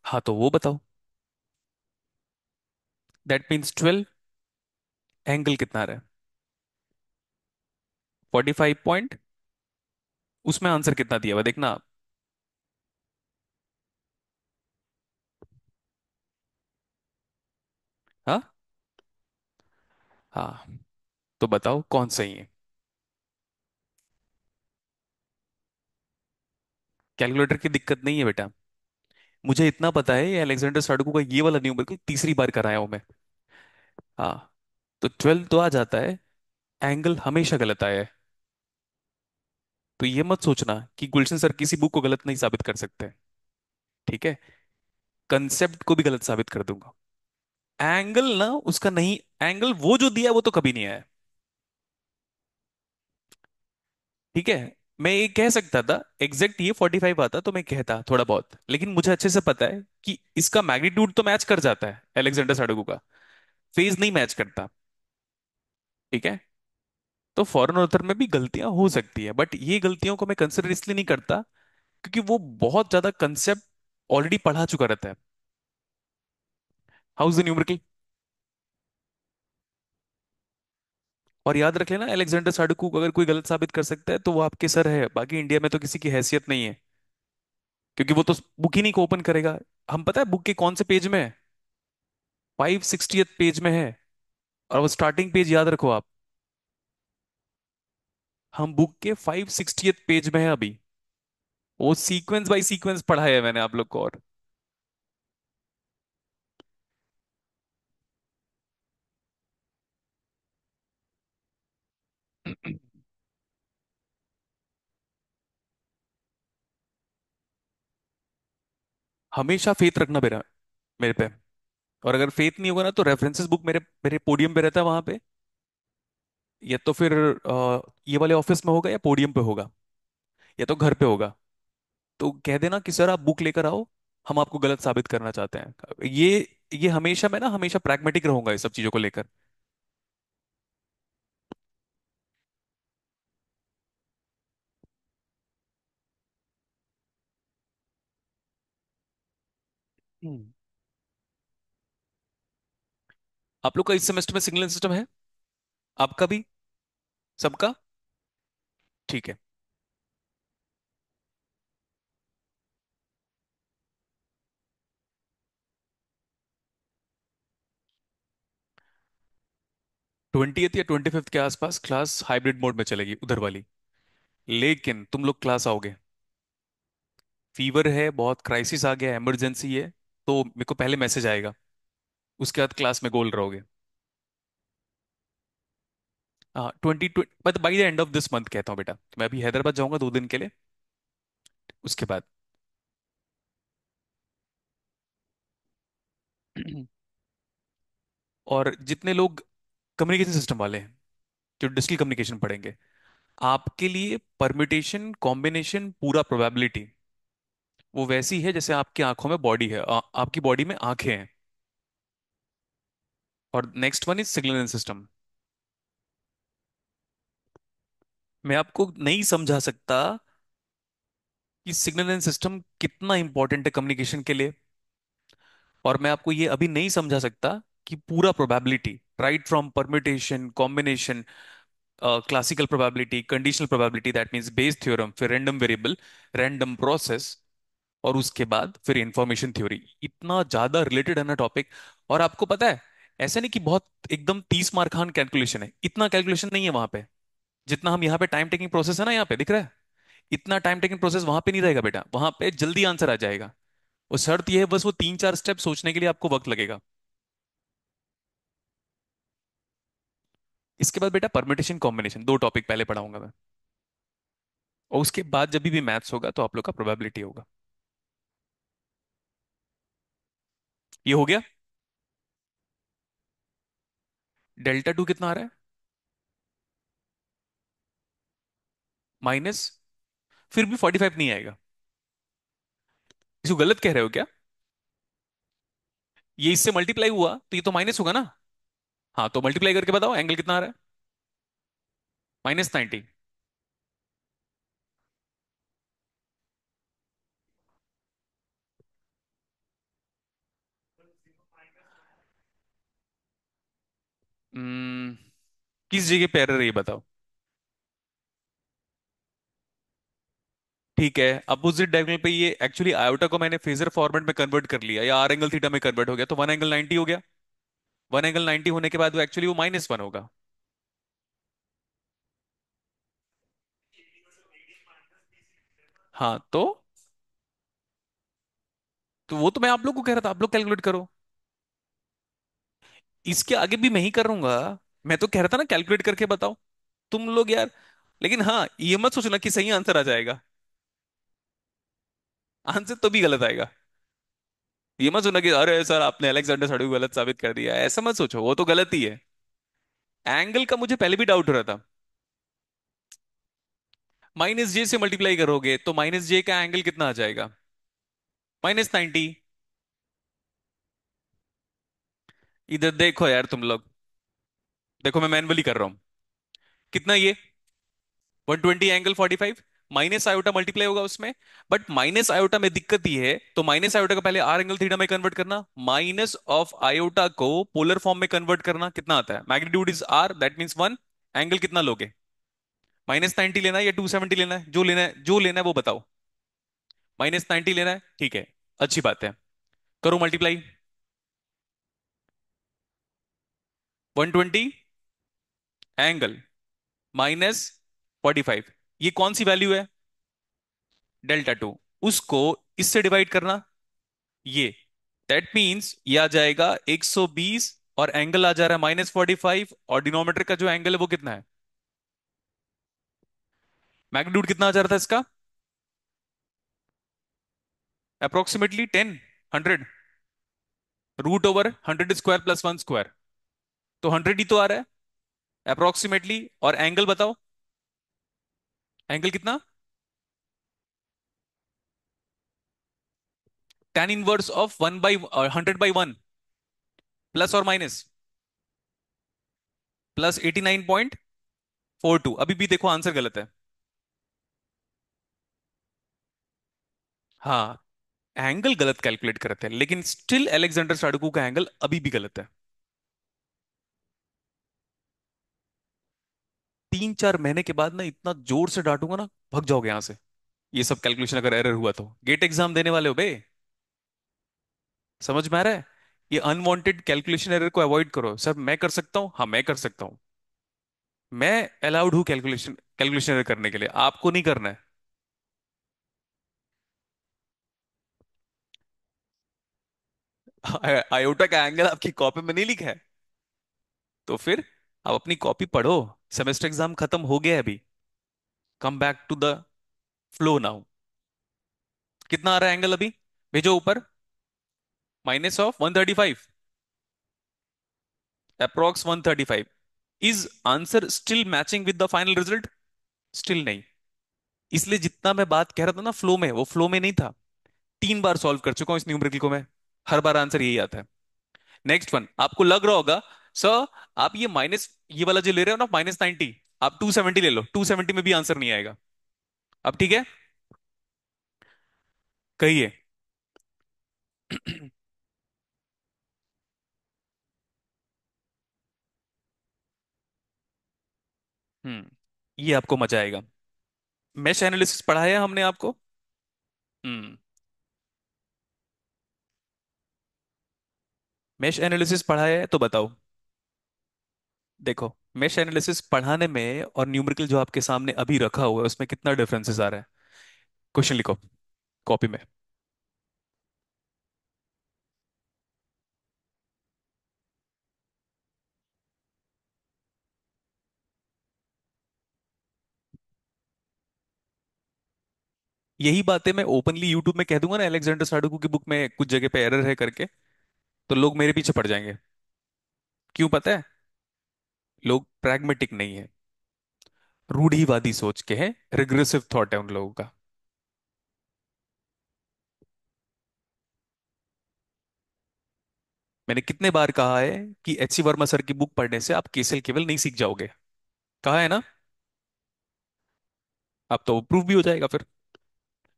हाँ, तो वो बताओ। That means 12। एंगल कितना आ रहा है? 45 पॉइंट। उसमें आंसर कितना दिया हुआ देखना आप। हाँ। हाँ, तो बताओ कौन सही है। कैलकुलेटर की दिक्कत नहीं है बेटा। मुझे इतना पता है, ये अलेक्जेंडर साडुको का ये वाला न्यूमेरिकल तीसरी बार कराया हूं मैं। हाँ। तो 12 तो आ जाता है। एंगल हमेशा गलत आया है। तो ये मत सोचना कि गुलशन सर किसी बुक को गलत नहीं साबित कर सकते। ठीक है। कंसेप्ट को भी गलत साबित कर दूंगा। एंगल ना उसका नहीं। एंगल वो जो दिया है वो तो कभी नहीं आया। ठीक है। मैं ये कह सकता था एग्जैक्ट ये 45 आता तो मैं कहता थोड़ा बहुत, लेकिन मुझे अच्छे से पता है कि इसका मैग्नीट्यूड तो मैच कर जाता है अलेक्जेंडर साडुको का। फेज नहीं मैच करता। ठीक है। तो फॉरेन ऑथर में भी गलतियां हो सकती है, बट ये गलतियों को मैं कंसिडर इसलिए नहीं करता क्योंकि वो बहुत ज्यादा कंसेप्ट ऑलरेडी पढ़ा चुका रहता है। House the numerical. और याद रख लेना, अलेक्जेंडर साडुकू को अगर कोई गलत साबित कर सकता है तो वो आपके सर है, बाकी इंडिया में तो किसी की हैसियत नहीं है। क्योंकि वो तो बुक ही नहीं को ओपन करेगा। हम पता है बुक के कौन से पेज में है? 560 पेज में है। और वो स्टार्टिंग पेज याद रखो आप। हम बुक के 560 पेज में है अभी। वो सीक्वेंस बाय सीक्वेंस पढ़ा है मैंने आप लोग को। और हमेशा फेथ रखना मेरा, मेरे पे। और अगर फेथ नहीं होगा ना तो रेफरेंसेस बुक मेरे मेरे पोडियम पे रहता है वहां पे। या तो फिर ये वाले ऑफिस में होगा, या पोडियम पे होगा, या तो घर पे होगा। तो कह देना कि सर आप बुक लेकर आओ, हम आपको गलत साबित करना चाहते हैं। ये हमेशा, मैं ना हमेशा प्रैग्मेटिक रहूंगा इस सब चीजों को लेकर। हम्म। आप लोग का इस सेमेस्टर में सिग्नल सिस्टम है? आपका भी? सबका? ठीक है। 20th या 25th के आसपास क्लास हाइब्रिड मोड में चलेगी उधर वाली। लेकिन तुम लोग क्लास आओगे। फीवर है, बहुत क्राइसिस आ गया, इमरजेंसी है, तो मेरे को पहले मैसेज आएगा। उसके बाद क्लास में गोल रहोगे। हाँ, मतलब by the end of this month कहता हूँ बेटा। मैं अभी हैदराबाद जाऊंगा 2 दिन के लिए। उसके बाद और जितने लोग कम्युनिकेशन सिस्टम वाले हैं, जो डिजिटल कम्युनिकेशन पढ़ेंगे, आपके लिए परम्यूटेशन कॉम्बिनेशन पूरा प्रोबेबिलिटी वो वैसी है जैसे आपकी आंखों में बॉडी है, आपकी बॉडी में आंखें हैं। और next one is signal system. मैं आपको नहीं समझा सकता कि सिग्नल एंड सिस्टम कितना इंपॉर्टेंट है कम्युनिकेशन के लिए। और मैं आपको ये अभी नहीं समझा सकता कि पूरा probability, right from permutation, combination, classical probability, conditional probability, that means Bayes theorem, फिर रैंडम वेरिएबल, रैंडम प्रोसेस, और उसके बाद फिर इंफॉर्मेशन थ्योरी, इतना ज्यादा रिलेटेड है ना टॉपिक। और आपको पता है, ऐसा नहीं कि बहुत एकदम 30 मार्क खान कैलकुलेशन है, इतना कैलकुलेशन नहीं है वहां पे। जितना हम यहाँ पे टाइम टेकिंग प्रोसेस है ना, यहाँ पे दिख रहा है, इतना टाइम टेकिंग प्रोसेस वहां पे नहीं रहेगा बेटा, वहां पे जल्दी आंसर आ जाएगा। वो शर्त ये है बस, वो 3 4 स्टेप सोचने के लिए आपको वक्त लगेगा। इसके बाद बेटा परम्यूटेशन कॉम्बिनेशन, 2 टॉपिक पहले पढ़ाऊंगा मैं, और उसके बाद जब भी मैथ्स होगा तो आप लोग का प्रोबेबिलिटी होगा। ये हो गया। डेल्टा टू कितना आ रहा है? माइनस, फिर भी 45 नहीं आएगा। इसको गलत कह रहे हो क्या? ये इससे मल्टीप्लाई हुआ तो ये तो माइनस होगा ना। हाँ, तो मल्टीप्लाई करके बताओ एंगल कितना आ रहा है। -90। हम्म, किस जगह पे एरर है ये बताओ। ठीक है, अपोजिट डायगोनल पे ये एक्चुअली आयोटा को मैंने फेजर फॉर्मेट में कन्वर्ट कर लिया, या आर एंगल थीटा में कन्वर्ट हो गया, तो 1 एंगल 90 हो गया। 1 एंगल 90 होने के बाद वो एक्चुअली वो -1 होगा। हाँ तो वो तो मैं आप लोग को कह रहा था, आप लोग कैलकुलेट करो। इसके आगे भी मैं ही करूंगा। मैं तो कह रहा था ना कैलकुलेट करके बताओ, तुम लोग यार। लेकिन हाँ, ये मत सोचना कि सही आंसर आ जाएगा, आंसर तो भी गलत आएगा। ये मत सोचना कि अरे सर आपने अलेक्जेंडर साडू को गलत साबित कर दिया, ऐसा मत सोचो, वो तो गलत ही है। एंगल का मुझे पहले भी डाउट हो रहा था। -j से मल्टीप्लाई करोगे तो -j का एंगल कितना आ जाएगा? -90। इधर देखो यार तुम लोग, देखो मैं मैनुअली कर रहा हूं। कितना ये? 120 एंगल 45, माइनस आयोटा मल्टीप्लाई होगा उसमें। बट माइनस आयोटा में दिक्कत ये है, तो माइनस आयोटा को पहले आर एंगल थीटा में कन्वर्ट करना, माइनस ऑफ आयोटा को पोलर फॉर्म में कन्वर्ट करना, कितना आता है? Magnitude is r, that means 1। Angle कितना लोगे? -90 लेना है या 270 लेना है? जो लेना है, जो लेना है वो बताओ। -90 लेना है, ठीक है, अच्छी बात है। करो मल्टीप्लाई। 120 एंगल -45, ये कौन सी वैल्यू है? Delta two. उसको इससे डिवाइड करना, ये, दैट मीन्स ये आ जाएगा 120, और एंगल आ जा रहा है -45, और डिनोमिनेटर का जो एंगल है वो कितना है? मैग्नीट्यूड कितना आ जा रहा था इसका? अप्रोक्सीमेटली 10, 100, √100² + 1 स्क्वायर, तो 100 ही तो आ रहा है अप्रोक्सीमेटली। और एंगल बताओ, एंगल कितना? tan इनवर्स ऑफ 1/100/1, प्लस और माइनस, +89.42। अभी भी देखो आंसर गलत है। हाँ, एंगल गलत कैलकुलेट करते हैं, लेकिन स्टिल अलेक्जेंडर साडुकू का एंगल अभी भी गलत है। 3 4 महीने के बाद ना इतना जोर से डांटूंगा ना, भग जाओगे यहां से। ये सब कैलकुलेशन अगर एरर हुआ तो गेट एग्जाम देने वाले हो बे। समझ में आ रहा है? ये अनवांटेड कैलकुलेशन एरर को अवॉइड करो। सर मैं कर सकता हूँ, हाँ मैं कर सकता हूँ, मैं अलाउड हूँ कैलकुलेशन कैलकुलेशन एरर करने के लिए, आपको नहीं करना है। आयोटा का एंगल आपकी कॉपी में नहीं लिखा है? तो फिर आप अपनी कॉपी पढ़ो। सेमेस्टर एग्जाम खत्म हो गया है अभी, come back to the flow now. कितना आ रहा है एंगल अभी? भेजो ऊपर। -135, approx 135। Is answer still matching with the final result? Still नहीं। इसलिए जितना मैं बात कह रहा था ना फ्लो में, वो फ्लो में नहीं था। 3 बार सॉल्व कर चुका हूं इस न्यूमेरिकल को मैं, हर बार आंसर यही आता है। नेक्स्ट वन, आपको लग रहा होगा सर आप ये माइनस, ये वाला जो ले रहे हो ना -90, आप 270 ले लो, 270 में भी आंसर नहीं आएगा। अब ठीक है, कहिए। ये आपको मजा आएगा। मैश एनालिसिस पढ़ाया हमने आपको। हम्म। मैश एनालिसिस पढ़ाया है तो बताओ। देखो, मैश एनालिसिस पढ़ाने में और न्यूमेरिकल जो आपके सामने अभी रखा हुआ है उसमें कितना डिफरेंसेस आ रहा है। क्वेश्चन लिखो कॉपी में। यही बातें मैं ओपनली यूट्यूब में कह दूंगा ना, अलेक्जेंडर साडुकू की बुक में कुछ जगह पे एरर है करके, तो लोग मेरे पीछे पड़ जाएंगे। क्यों पता है? लोग प्रैग्मेटिक नहीं है, रूढ़िवादी सोच के हैं, रिग्रेसिव थॉट है उन लोगों का। मैंने कितने बार कहा है कि एच सी वर्मा सर की बुक पढ़ने से आप केसीएल केवल नहीं सीख जाओगे। कहा है ना। अब तो प्रूव भी हो जाएगा फिर।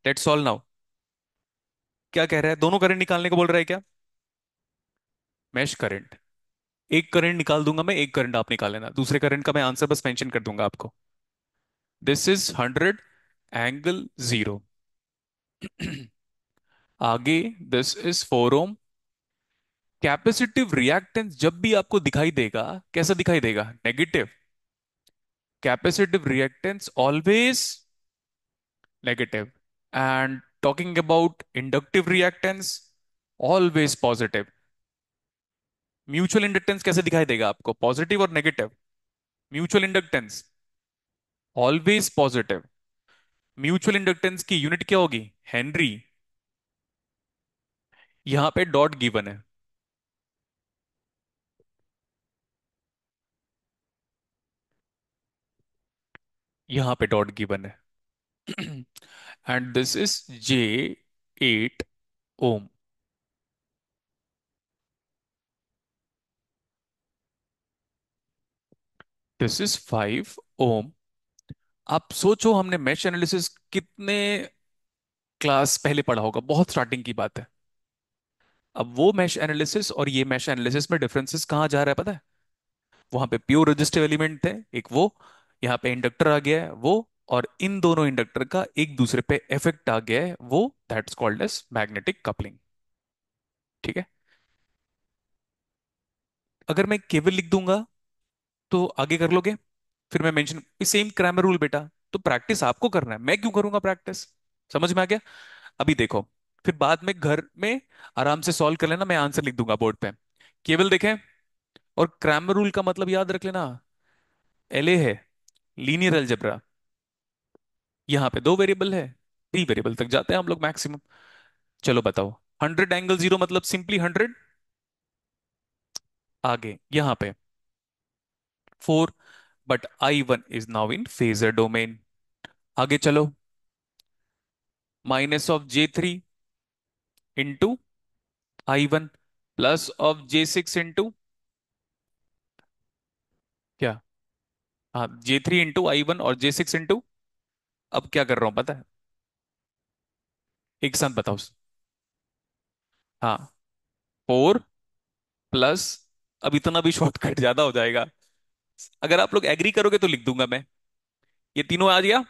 Let's solve now. क्या कह रहा है? दोनों करंट निकालने को बोल रहा है क्या? Mesh current. एक करंट निकाल दूंगा मैं, एक करंट आप निकाल लेना, दूसरे करंट का मैं आंसर बस मेंशन कर दूंगा आपको। This is 100 ∠0। आगे this is 4 ohm. Capacitive reactance जब भी आपको दिखाई देगा, कैसा दिखाई देगा? Negative. Capacitive reactance always negative. And talking about inductive reactance, always positive. Mutual inductance कैसे दिखाई देगा आपको? पॉजिटिव और negative. Mutual inductance always positive. Mutual inductance की यूनिट क्या होगी? हेनरी। यहां पे डॉट गिवन है। यहां पे डॉट गिवन है। And this is J8 ohm. This is 5 ohm. आप सोचो, हमने मैश एनालिसिस कितने क्लास पहले पढ़ा होगा, बहुत स्टार्टिंग की बात है। अब वो मैश एनालिसिस और ये मैश एनालिसिस में डिफरेंसेस कहाँ जा रहा है पता है? वहां पे प्योर रेजिस्टिव एलिमेंट थे एक वो, यहाँ पे इंडक्टर आ गया है वो, और इन दोनों इंडक्टर का एक दूसरे पे इफेक्ट आ गया है वो, that's called as magnetic coupling. ठीक है। अगर मैं केवल लिख दूंगा तो आगे कर लोगे। फिर मैं मेंशन, सेम क्रैमर रूल बेटा। तो प्रैक्टिस आपको करना है, मैं क्यों करूंगा प्रैक्टिस? समझ में आ गया? अभी देखो, फिर बाद में घर में आराम से सॉल्व कर लेना, मैं आंसर लिख दूंगा बोर्ड पे। केवल देखें, और क्रैमर रूल का मतलब याद रख लेना। एलए है लीनियर अलजेब्रा। यहाँ पे दो वेरिएबल है, 3 वेरिएबल तक जाते हैं हम लोग मैक्सिमम। चलो बताओ। 100 ∠0 मतलब सिंपली 100। आगे यहाँ पे 4, but I1 is now in phasor domain. आगे चलो, -(J3 into I1 +(J6 into क्या? हाँ, J3 इंटू I1 और J6 इंटू, अब क्या कर रहा हूं पता है? एक साथ बताओ। हाँ, 4 प्लस, अब इतना भी शॉर्टकट ज्यादा हो जाएगा। अगर आप लोग एग्री करोगे तो लिख दूंगा मैं। ये तीनों आ गया,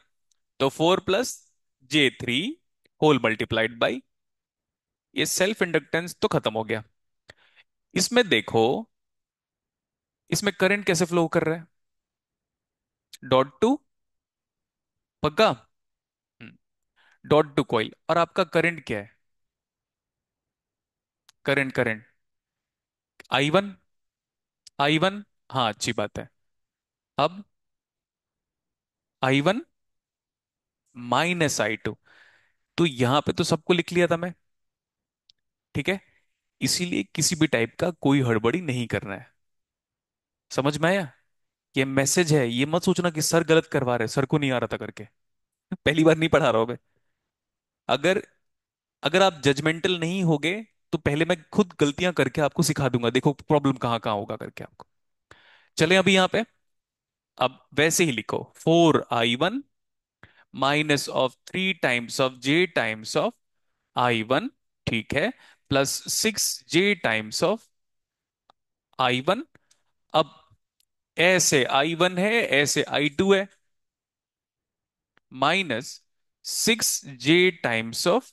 तो 4 + J3 होल मल्टीप्लाइड बाई, ये सेल्फ इंडक्टेंस तो खत्म हो गया। इसमें देखो, इसमें करंट कैसे फ्लो कर रहा है? डॉट टू, पक्का। डॉट टू कॉइल, और आपका करंट क्या है? Current I1। I1, हाँ अच्छी बात है। अब I1 -I2, तो यहां पे तो सबको लिख लिया था मैं। ठीक है। इसीलिए किसी भी टाइप का कोई हड़बड़ी नहीं करना है। समझ में आया? ये मैसेज है, ये मत सोचना कि सर गलत करवा रहे, सर को नहीं आ रहा था करके। पहली बार नहीं पढ़ा रहा हूं मैं। अगर अगर आप जजमेंटल नहीं होगे तो पहले मैं खुद गलतियां करके आपको सिखा दूंगा, देखो प्रॉब्लम कहाँ कहाँ होगा करके आपको। चले अभी यहाँ पे, अब वैसे ही लिखो, 4I1 -(3 times of J times of I1), ठीक है, +6 J टाइम्स ऑफ I1। अब ऐसे I1 है, ऐसे I2 है, -6J टाइम्स ऑफ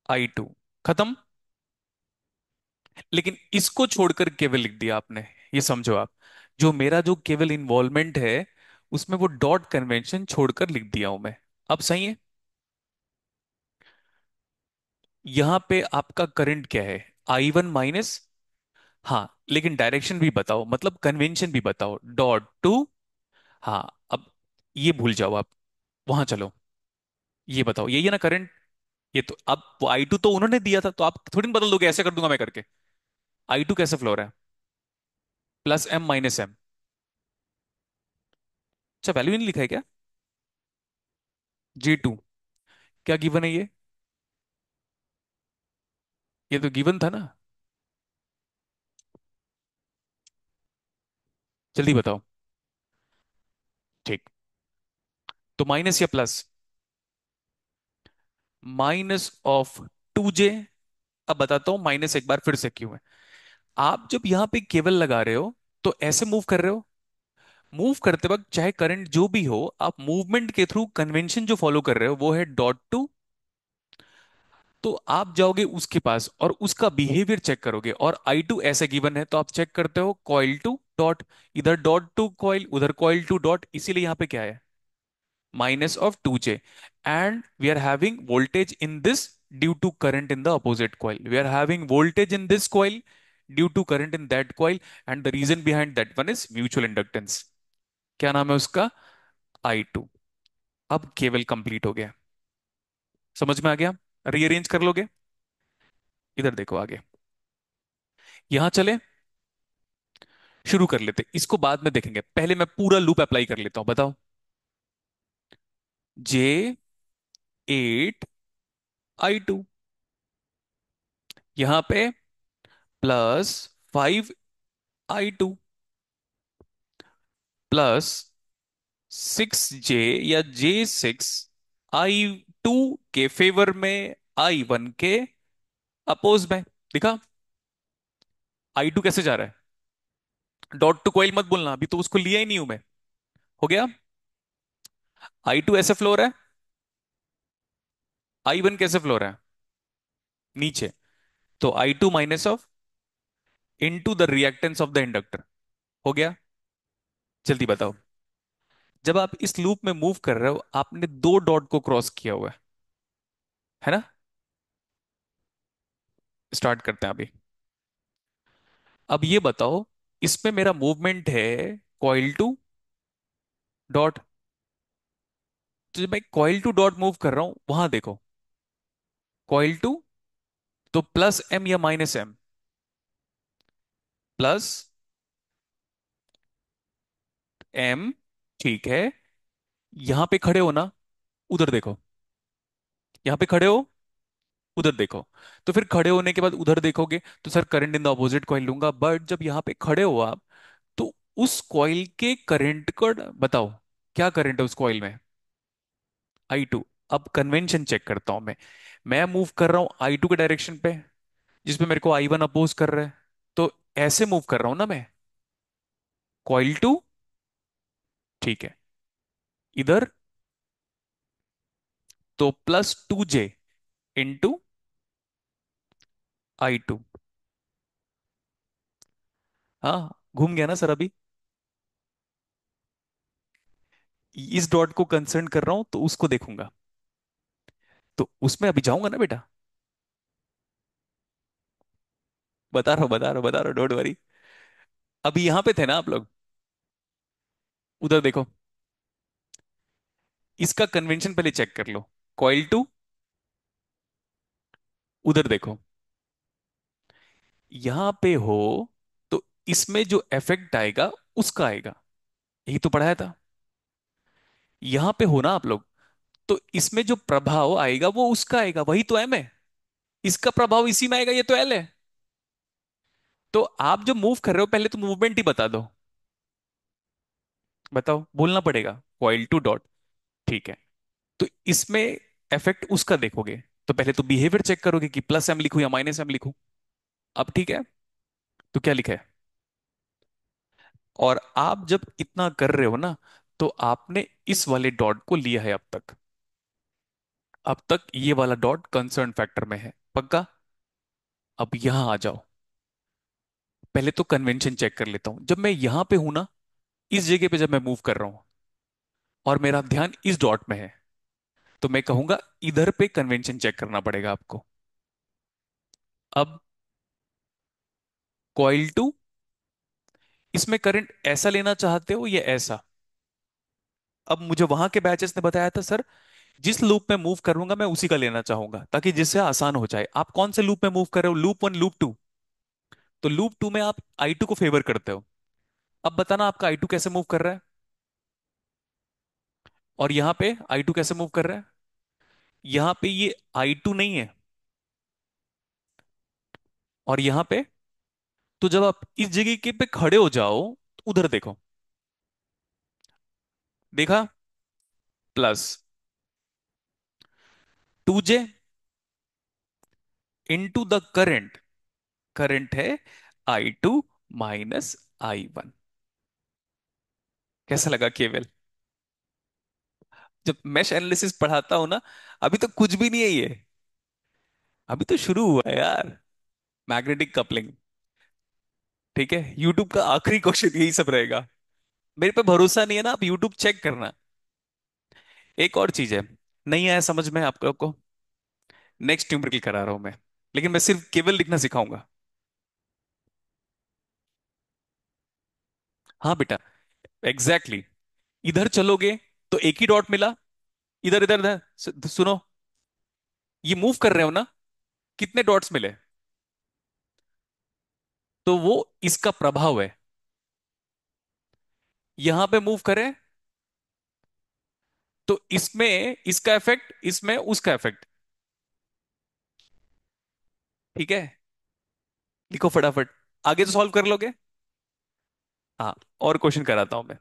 I2। खत्म। लेकिन इसको छोड़कर केवल लिख दिया आपने। ये समझो आप, जो मेरा जो केवल इन्वॉल्वमेंट है उसमें वो डॉट कन्वेंशन छोड़कर लिख दिया हूं मैं। अब सही है। यहां पे आपका करंट क्या है? I1 minus. हाँ, लेकिन डायरेक्शन भी बताओ, मतलब कन्वेंशन भी बताओ, डॉट टू। हाँ। अब ये भूल जाओ आप, वहां चलो। ये बताओ, यही है ना करंट? ये तो अब I2 तो उन्होंने दिया था, तो आप थोड़ी ना बदल दोगे, ऐसे कर दूंगा मैं करके। I2 कैसे फ्लो रहा है? +M - M। अच्छा, वैल्यू नहीं लिखा है क्या? J2 क्या गिवन है ये तो गिवन था ना। जल्दी बताओ। ठीक। तो माइनस या प्लस? -2J। अब बताता हूं माइनस एक बार फिर से क्यों है। आप जब यहां पे केबल लगा रहे हो तो ऐसे मूव कर रहे हो। मूव करते वक्त चाहे करंट जो भी हो, आप मूवमेंट के थ्रू कन्वेंशन जो फॉलो कर रहे हो वो है डॉट टू। तो आप जाओगे उसके पास और उसका बिहेवियर चेक करोगे, और I2 ऐसे गिवन है तो आप चेक करते हो कॉइल टू डॉट, इधर डॉट टू कॉइल, उधर कॉइल टू डॉट, इसीलिए यहां पे क्या है? -2J। And we are having voltage in this due to current in the opposite coil. We are having voltage in this coil due to current in that coil, and the reason behind that one is mutual inductance। क्या नाम है उसका? I2। अब केवल complete हो गया। समझ में आ गया? रीअरेंज कर लोगे? इधर देखो आगे। यहां चले, शुरू कर लेते, इसको बाद में देखेंगे, पहले मैं पूरा लूप अप्लाई कर लेता हूं। बताओ। J8 I2, यहां पे +5 I2 +6J या J6 I2 के फेवर में, I1 के अपोज में। दिखा I2 कैसे जा रहा है? डॉट टू कॉइल मत बोलना, अभी तो उसको लिया ही नहीं हूं मैं। हो गया। I2 ऐसे फ्लो रहा है, I1 कैसे फ्लो रहा है? नीचे। तो I2 minus of into the reactance of the inductor. हो गया। जल्दी बताओ। जब आप इस लूप में मूव कर रहे हो, आपने दो डॉट को क्रॉस किया हुआ है ना? स्टार्ट करते हैं अभी। अब ये बताओ, इसमें मेरा मूवमेंट है कॉइल टू डॉट। तो जब मैं कॉइल टू डॉट मूव कर रहा हूं, वहां देखो, कॉइल टू, तो +M या -M? +M। ठीक है। यहां पे खड़े हो ना, उधर देखो। यहां पे खड़े हो, उधर देखो। तो फिर खड़े होने के बाद उधर देखोगे तो sir current in the opposite coil लूंगा, बट जब यहां पे खड़े हो आप, तो उस कॉइल के करंट को बताओ, क्या करंट है उस कॉइल में? I2। अब कन्वेंशन चेक करता हूं मैं मूव कर रहा हूं I2 के डायरेक्शन पे, जिसमें मेरे को I1 अपोज कर रहा है। तो ऐसे मूव कर रहा हूं ना मैं, कॉइल टू। ठीक है। इधर तो +2J इंटू I2। हाँ, घूम गया ना सर अभी? इस डॉट को कंसर्न कर रहा हूं तो उसको देखूंगा, तो उसमें अभी जाऊंगा ना बेटा। बता रहा हूं, डोंट वरी। अभी यहां पे थे ना आप लोग? उधर देखो। इसका कन्वेंशन पहले चेक कर लो। कॉइल टू, उधर देखो। यहां पे हो तो इसमें जो इफेक्ट आएगा उसका आएगा, यही तो पढ़ाया था। यहां पे हो ना आप लोग, तो इसमें जो प्रभाव आएगा वो उसका आएगा, वही तो एम है। इसका प्रभाव इसी में आएगा, ये तो एल है। तो आप जो मूव कर रहे हो, पहले तो मूवमेंट ही बता दो। बताओ, बोलना पड़ेगा कॉइल टू डॉट। ठीक है। तो इसमें इफेक्ट उसका देखोगे, तो पहले तो बिहेवियर चेक करोगे कि +M लिखूं या -M लिखूं। अब ठीक है। तो क्या लिखा है? और आप जब इतना कर रहे हो ना, तो आपने इस वाले डॉट को लिया है अब तक। अब तक ये वाला डॉट कंसर्न फैक्टर में है, पक्का। अब यहां आ जाओ। पहले तो कन्वेंशन चेक कर लेता हूं। जब मैं यहां पे हूं ना, इस जगह पे जब मैं मूव कर रहा हूं और मेरा ध्यान इस डॉट में है, तो मैं कहूंगा इधर पे कन्वेंशन चेक करना पड़ेगा आपको। अब कॉइल टू, इसमें करंट ऐसा लेना चाहते हो या ऐसा? अब मुझे वहां के बैचेस ने बताया था सर, जिस लूप में मूव करूंगा मैं उसी का लेना चाहूंगा, ताकि जिससे आसान हो जाए। आप कौन से लूप में मूव कर रहे हो, लूप वन लूप टू? तो लूप टू में आप आई टू को फेवर करते हो। अब बताना आपका आई टू कैसे मूव कर रहा है, और यहां पे आई टू कैसे मूव कर रहा है। यहां पे ये आई टू नहीं है, और यहां पे, तो जब आप इस जगह के पे खड़े हो जाओ, तो उधर देखो, देखा, plus 2J into the current. Current है I2 माइनस I1। कैसा लगा केवल? जब मैश एनालिसिस पढ़ाता हूं ना, अभी तो कुछ भी नहीं है ये, अभी तो शुरू हुआ है यार। मैग्नेटिक कपलिंग, ठीक है, यूट्यूब का आखिरी क्वेश्चन यही सब रहेगा। मेरे पे भरोसा नहीं है ना, आप यूट्यूब चेक करना। एक और चीज है, नहीं आया समझ में आप लोग को, नेक्स्ट न्यूमेरिकल करा रहा हूं मैं, लेकिन मैं सिर्फ केवल लिखना सिखाऊंगा। हाँ बेटा, एग्जैक्टली exactly। इधर चलोगे तो एक ही डॉट मिला, इधर इधर इधर सुनो, ये मूव कर रहे हो ना, कितने डॉट्स मिले? तो वो इसका प्रभाव है। यहां पे मूव करें तो इसमें इसका इफेक्ट, इसमें उसका इफेक्ट। ठीक है, लिखो फटाफट, आगे तो सॉल्व कर लोगे। हाँ, और क्वेश्चन कराता हूं मैं।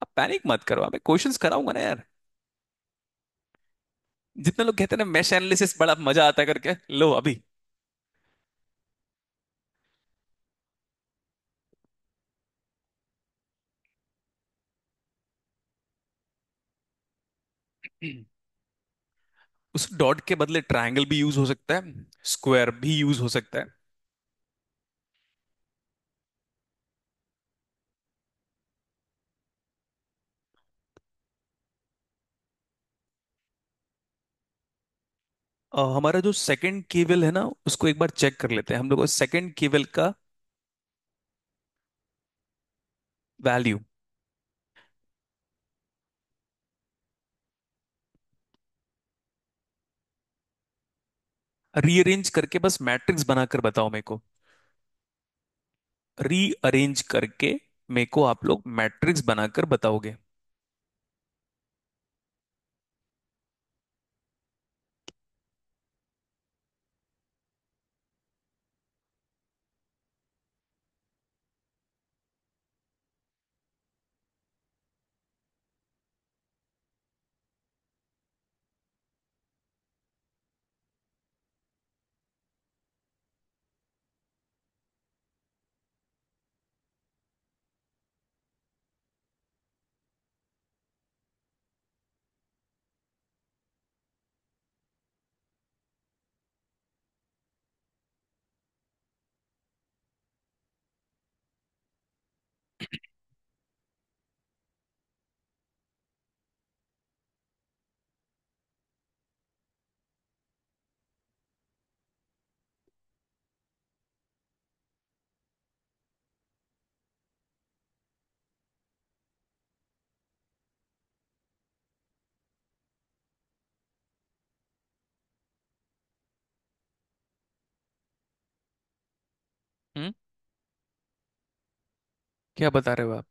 अब पैनिक मत करो, मैं क्वेश्चंस कराऊंगा ना यार। जितने लोग कहते हैं ना मैश एनालिसिस बड़ा मजा आता है करके, लो अभी। उस डॉट के बदले ट्रायंगल भी यूज हो सकता है, स्क्वायर भी यूज हो सकता है। हमारा जो सेकंड केबल है ना, उसको एक बार चेक कर लेते हैं हम लोग, सेकंड केबल का वैल्यू रीअरेंज करके, बस मैट्रिक्स बनाकर बताओ मेरे को। रीअरेंज करके मेरे को आप लोग मैट्रिक्स बनाकर बताओगे। हम्म, क्या बता रहे हो आप?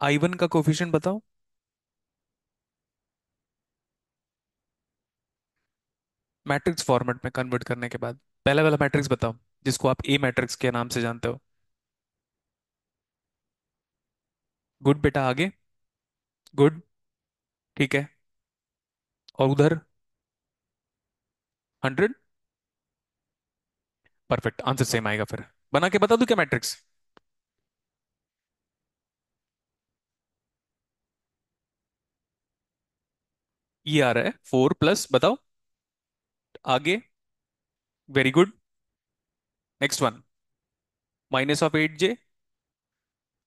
I1 का कोफिशिएंट बताओ। मैट्रिक्स फॉर्मेट में कन्वर्ट करने के बाद पहला वाला मैट्रिक्स बताओ, जिसको आप ए मैट्रिक्स के नाम से जानते हो। गुड बेटा, आगे। गुड, ठीक है। और उधर 100। परफेक्ट, आंसर सेम आएगा फिर। बना के बता दूं क्या मैट्रिक्स? ये आ रहा है 4 प्लस, बताओ आगे। Very good. Next one, -8j,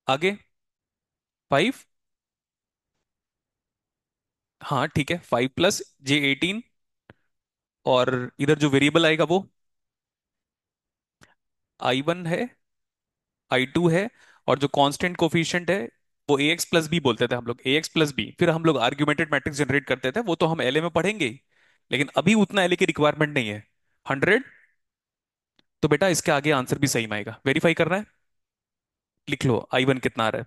आगे 5। हाँ ठीक है, 5 + j18, और इधर जो वेरिएबल आएगा वो I1 है, I2 है, और जो कांस्टेंट कोफिशिएंट है वो ax + b बोलते थे हम लोग, ax + b। फिर हम लोग आर्ग्यूमेंटेड मैट्रिक्स जनरेट करते थे, वो तो हम एलए में पढ़ेंगे ही। लेकिन अभी उतना एलए की रिक्वायरमेंट नहीं है। 100। तो बेटा इसके आगे आंसर भी सही में आएगा, वेरीफाई करना है। लिख लो I1 कितना आ रहा है।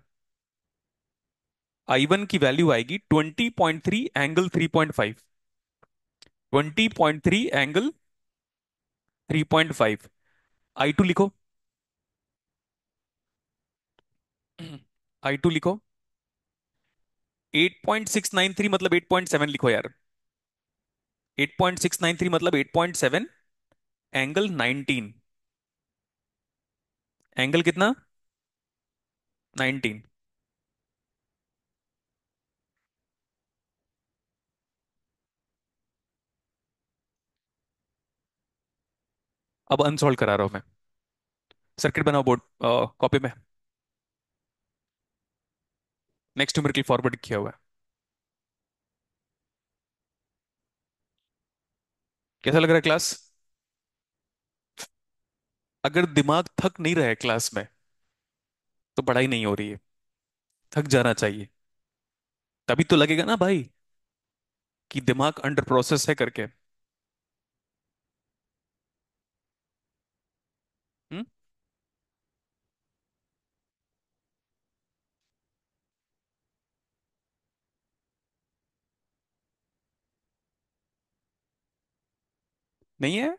I1 की वैल्यू आएगी 20.3 ∠3.5। 20.3 ∠3.5। I2 लिखो। I2 लिखो। 8.693 मतलब 8.7 लिखो यार। 8.693 मतलब 8.7 ∠19। एंगल कितना? 19। अब अनसॉल्व करा रहा हूं मैं। सर्किट बनाओ बोर्ड, कॉपी में। नेक्स्ट न्यूमेरिकल फॉरवर्ड किया हुआ है। कैसा लग रहा है क्लास? अगर दिमाग थक नहीं रहा है क्लास में, तो पढ़ाई नहीं हो रही है। थक जाना चाहिए, तभी तो लगेगा ना भाई कि दिमाग अंडर प्रोसेस है करके। हम्म। नहीं है।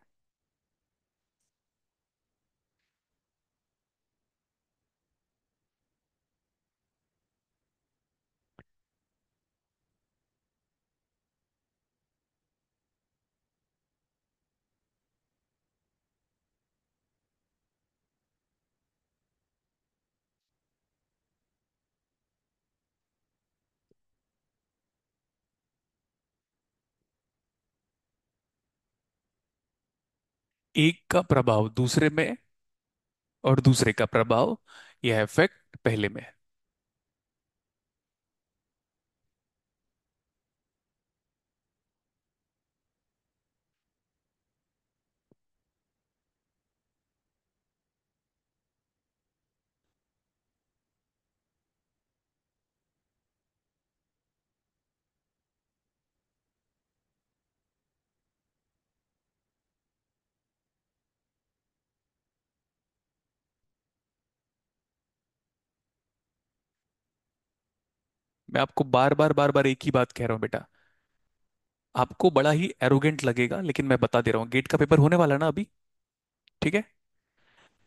एक का प्रभाव दूसरे में, और दूसरे का प्रभाव, यह इफेक्ट पहले में। मैं आपको बार बार एक ही बात कह रहा हूं बेटा। आपको बड़ा ही एरोगेंट लगेगा, लेकिन मैं बता दे रहा हूँ, गेट का पेपर होने वाला है ना अभी। ठीक है।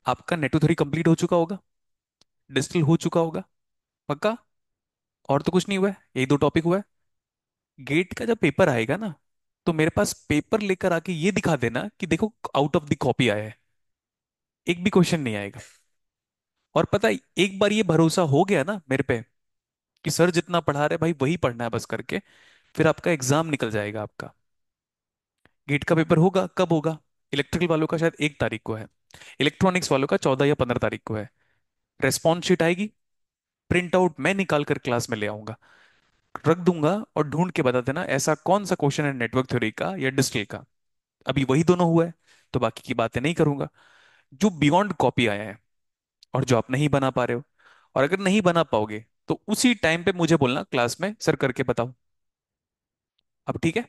आपका नेटो थ्री कंप्लीट हो चुका होगा, डिस्टिल हो चुका होगा, पक्का। और तो कुछ नहीं हुआ है, यही दो टॉपिक हुआ है। गेट का जब पेपर आएगा ना, तो मेरे पास पेपर लेकर आके ये दिखा देना कि देखो आउट ऑफ द कॉपी आया है। एक भी क्वेश्चन नहीं आएगा। और पता है, एक बार ये भरोसा हो गया ना मेरे पे कि सर जितना पढ़ा रहे भाई वही पढ़ना है बस करके, फिर आपका एग्जाम निकल जाएगा आपका। गेट का पेपर होगा कब होगा? इलेक्ट्रिकल वालों का शायद 1 तारीख को है, इलेक्ट्रॉनिक्स वालों का 14 या 15 तारीख को है। रेस्पॉन्स शीट आएगी, प्रिंट आउट मैं निकाल कर क्लास में ले आऊंगा, रख दूंगा, और ढूंढ के बता देना ऐसा कौन सा क्वेश्चन है नेटवर्क थ्योरी का या डिस्टिल का। अभी वही दोनों हुआ है, तो बाकी की बातें नहीं करूंगा। जो बियॉन्ड कॉपी आया है, और जो आप नहीं बना पा रहे हो, और अगर नहीं बना पाओगे तो उसी टाइम पे मुझे बोलना क्लास में, सर करके बताओ। अब ठीक है?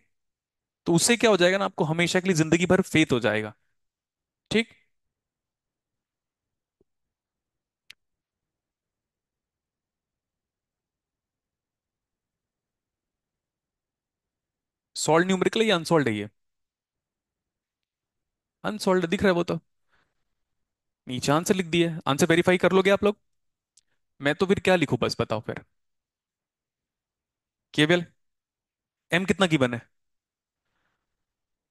तो उससे क्या हो जाएगा ना, आपको हमेशा के लिए जिंदगी भर फेथ हो जाएगा। ठीक। सॉल्व न्यूमेरिकल या अनसॉल्व है ये? अनसॉल्व दिख रहा है वो तो। नीचे आंसर लिख दिया है, आंसर वेरीफाई कर लोगे आप लोग? मैं तो फिर क्या लिखूं, बस बताओ फिर। केवल एम कितना की बने?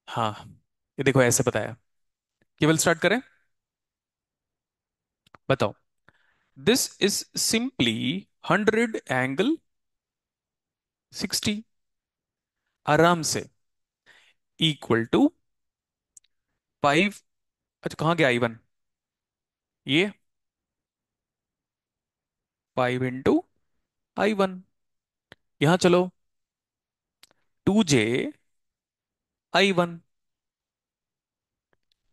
हाँ, ये देखो ऐसे बताया। केवल स्टार्ट करें। बताओ। दिस इज सिंपली 100 एंगल 60, आराम से, इक्वल टू 5। अच्छा, कहाँ गया I1? ये 5 × I1। यहां चलो, 2J I1,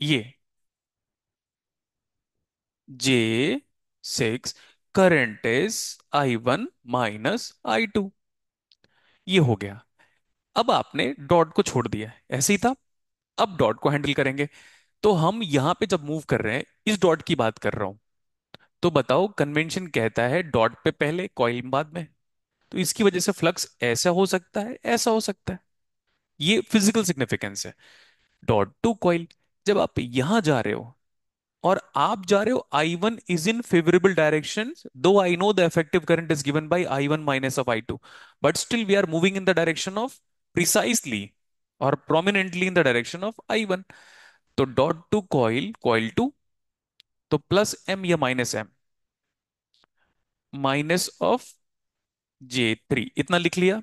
ये J6, current is I1 -I2। ये हो गया। अब आपने डॉट को छोड़ दिया, ऐसे ही था। अब डॉट को हैंडल करेंगे। तो हम यहां पे जब मूव कर रहे हैं, इस डॉट की बात कर रहा हूं, तो बताओ, कन्वेंशन कहता है डॉट पे पहले, कॉइल बाद में। तो इसकी वजह से फ्लक्स ऐसा हो सकता है, ऐसा हो सकता है। ये फिजिकल सिग्निफिकेंस है। डॉट टू कॉइल, जब आप यहां जा रहे हो और आप जा रहे हो, I1 is in favourable direction, though I know the effective current is given by I1 minus of I2, but still we are moving in the direction of, precisely और prominently in the direction of I1। तो dot to coil, coil two, तो plus M या minus M, minus of J3, इतना लिख लिया।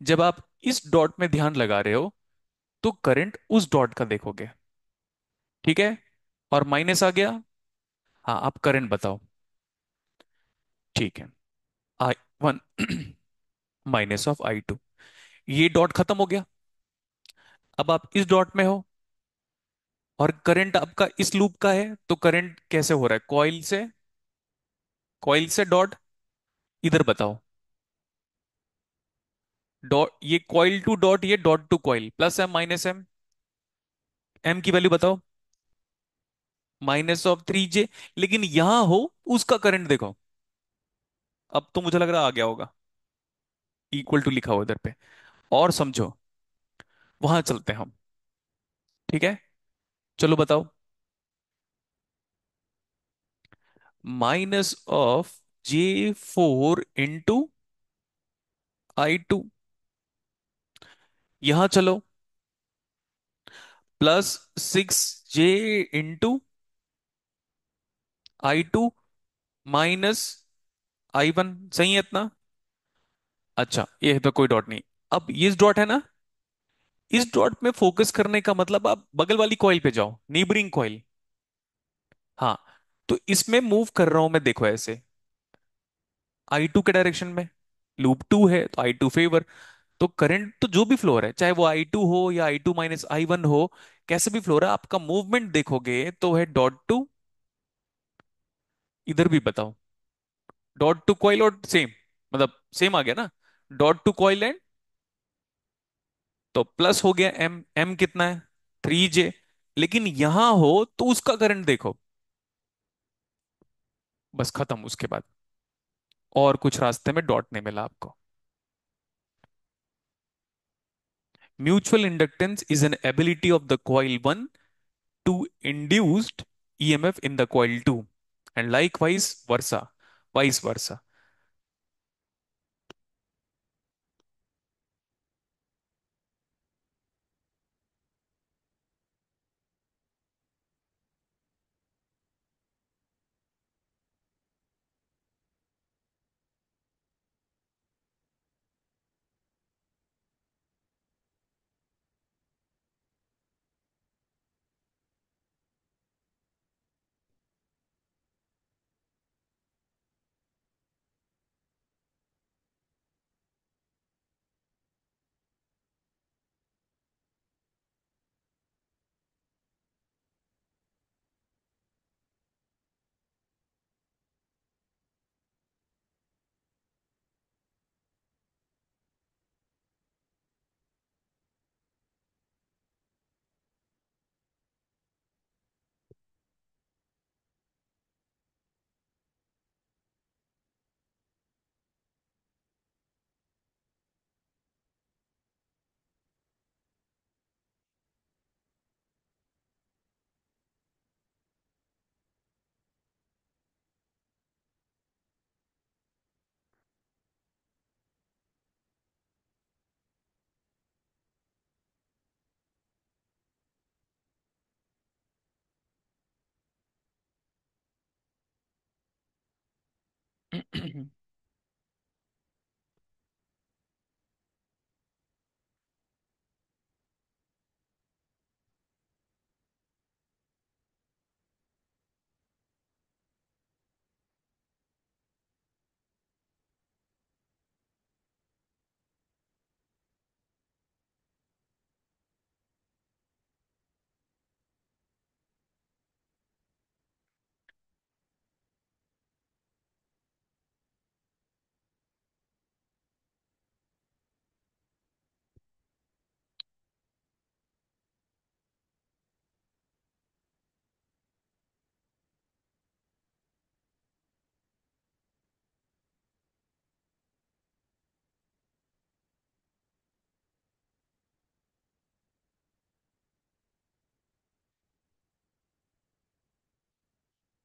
जब आप इस डॉट में ध्यान लगा रहे हो, तो करंट उस डॉट का देखोगे, ठीक है? और माइनस आ गया। हाँ, आप करंट बताओ। ठीक है, I1 माइनस ऑफ I2, ये डॉट खत्म हो गया। अब आप इस डॉट में हो और करंट आपका इस लूप का है, तो करंट कैसे हो रहा है? कॉइल से, कॉइल से डॉट, इधर बताओ। डॉट, ये कॉइल टू डॉट, ये dot to coil, plus M minus M। M की वैल्यू बताओ, -3J। लेकिन यहां हो, उसका करंट देखो। अब तो मुझे लग रहा आ गया होगा, इक्वल टू लिखा हो इधर पे। और समझो, वहां चलते हैं हम, ठीक है? चलो बताओ। -of J4 × I2, यहां चलो, +6J × I2 -I1, सही है इतना? अच्छा, ये तो कोई डॉट नहीं। अब ये डॉट है ना, इस डॉट में फोकस करने का मतलब, आप बगल वाली कॉइल पे जाओ, नीबरिंग कॉइल। हाँ, तो इसमें मूव कर रहा हूं मैं, देखो ऐसे, I2 के डायरेक्शन में। लूप 2 है तो I2 फेवर। तो करंट तो जो भी फ्लो है, चाहे वो I2 हो या I2 माइनस I1 हो, कैसे भी फ्लो रहा है, आपका मूवमेंट देखोगे तो है डॉट टू, इधर भी बताओ, डॉट टू कॉइल, और सेम, मतलब सेम आ गया ना, डॉट टू कॉइल एंड, तो प्लस हो गया M। M कितना है? 3J। लेकिन यहां हो तो उसका करंट देखो, बस खत्म उसके बाद। और कुछ रास्ते में डॉट नहीं मिला आपको। Mutual inductance is an ability of the coil 1 to induced EMF in the coil 2, and likewise versa, vice versa।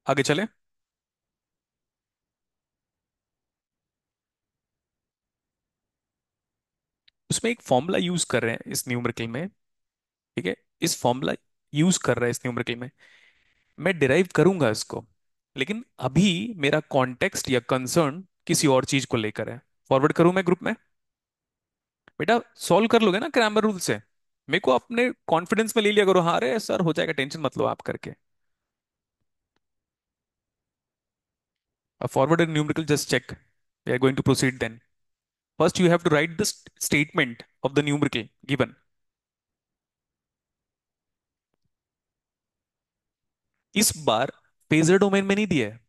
आगे चले। उसमें एक फॉर्मूला यूज कर रहे हैं इस न्यूमेरिकल में। ठीक है। इस फॉर्मूला यूज कर रहा है इस न्यूमेरिकल में। मैं डिराइव करूंगा इसको, लेकिन अभी मेरा कॉन्टेक्स्ट या कंसर्न किसी और चीज को लेकर है। फॉरवर्ड करूं मैं ग्रुप में? बेटा सॉल्व कर लोगे ना क्रैमर रूल से? मेरे को अपने कॉन्फिडेंस में ले लिया करो, हाँ रे सर हो जाएगा, टेंशन मत लो आप करके। Forward numerical, just check. We are going to proceed then. First you have to write the statement of the numerical given. इस बार फेजर डोमेन में नहीं दिया है।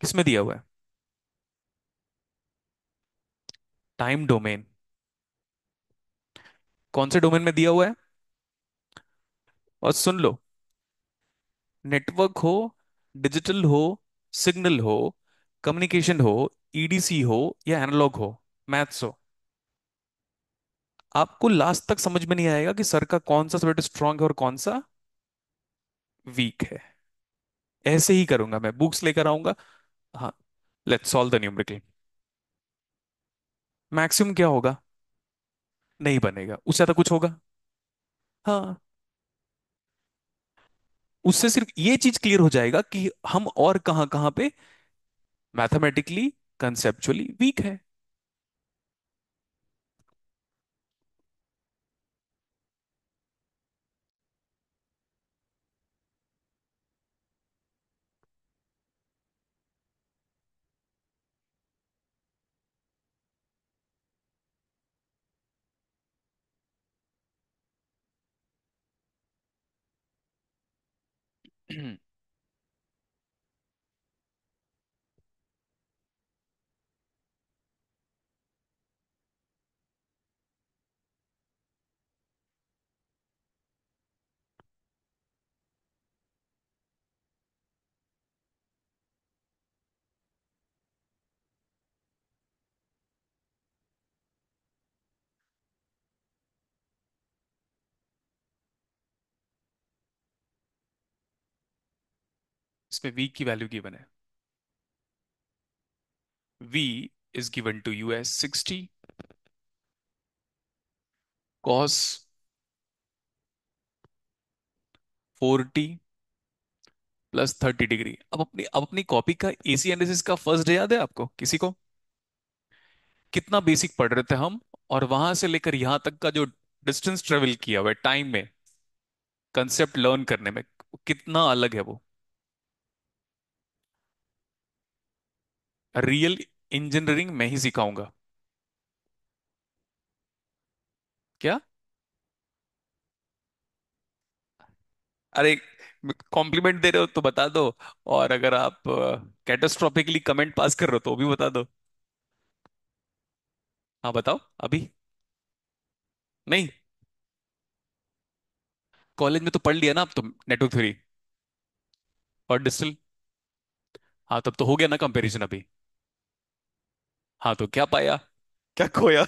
किसमें दिया हुआ है? Time domain. कौन से डोमेन में दिया हुआ है? और सुन लो, नेटवर्क हो, डिजिटल हो, सिग्नल हो, कम्युनिकेशन हो, ईडीसी हो या एनालॉग हो, मैथ्स हो, आपको लास्ट तक समझ में नहीं आएगा कि सर का कौन सा सब्जेक्ट स्ट्रांग है और कौन सा वीक है। ऐसे ही करूंगा मैं, बुक्स लेकर आऊंगा। हाँ, let's solve the numerical. Maximum क्या होगा? नहीं बनेगा, उससे ज्यादा कुछ होगा? हाँ। उससे सिर्फ ये चीज क्लियर हो जाएगा कि हम और कहां कहां पे मैथमेटिकली, कंसेप्चुअली वीक है। इसमें वी की वैल्यू गिवन है। V is given to you as 60 cos 40 plus 30 degree. अब अपनी कॉपी का एसी एनालिसिस का फर्स्ट डे याद है आपको किसी को? कितना बेसिक पढ़ रहे थे हम, और वहां से लेकर यहां तक का जो डिस्टेंस ट्रेवल किया हुआ है टाइम में, कंसेप्ट लर्न करने में, कितना अलग है वो। रियल इंजीनियरिंग मैं ही सिखाऊंगा। क्या? अरे कॉम्प्लीमेंट दे रहे हो तो बता दो, और अगर आप कैटास्ट्रोफिकली कमेंट पास कर रहे हो तो भी बता दो। हाँ बताओ अभी। नहीं, कॉलेज में तो पढ़ लिया ना अब तुम नेटवर्क थ्योरी और डिजिटल। हाँ तब तो हो गया ना कंपैरिजन अभी। हाँ तो क्या पाया, क्या खोया?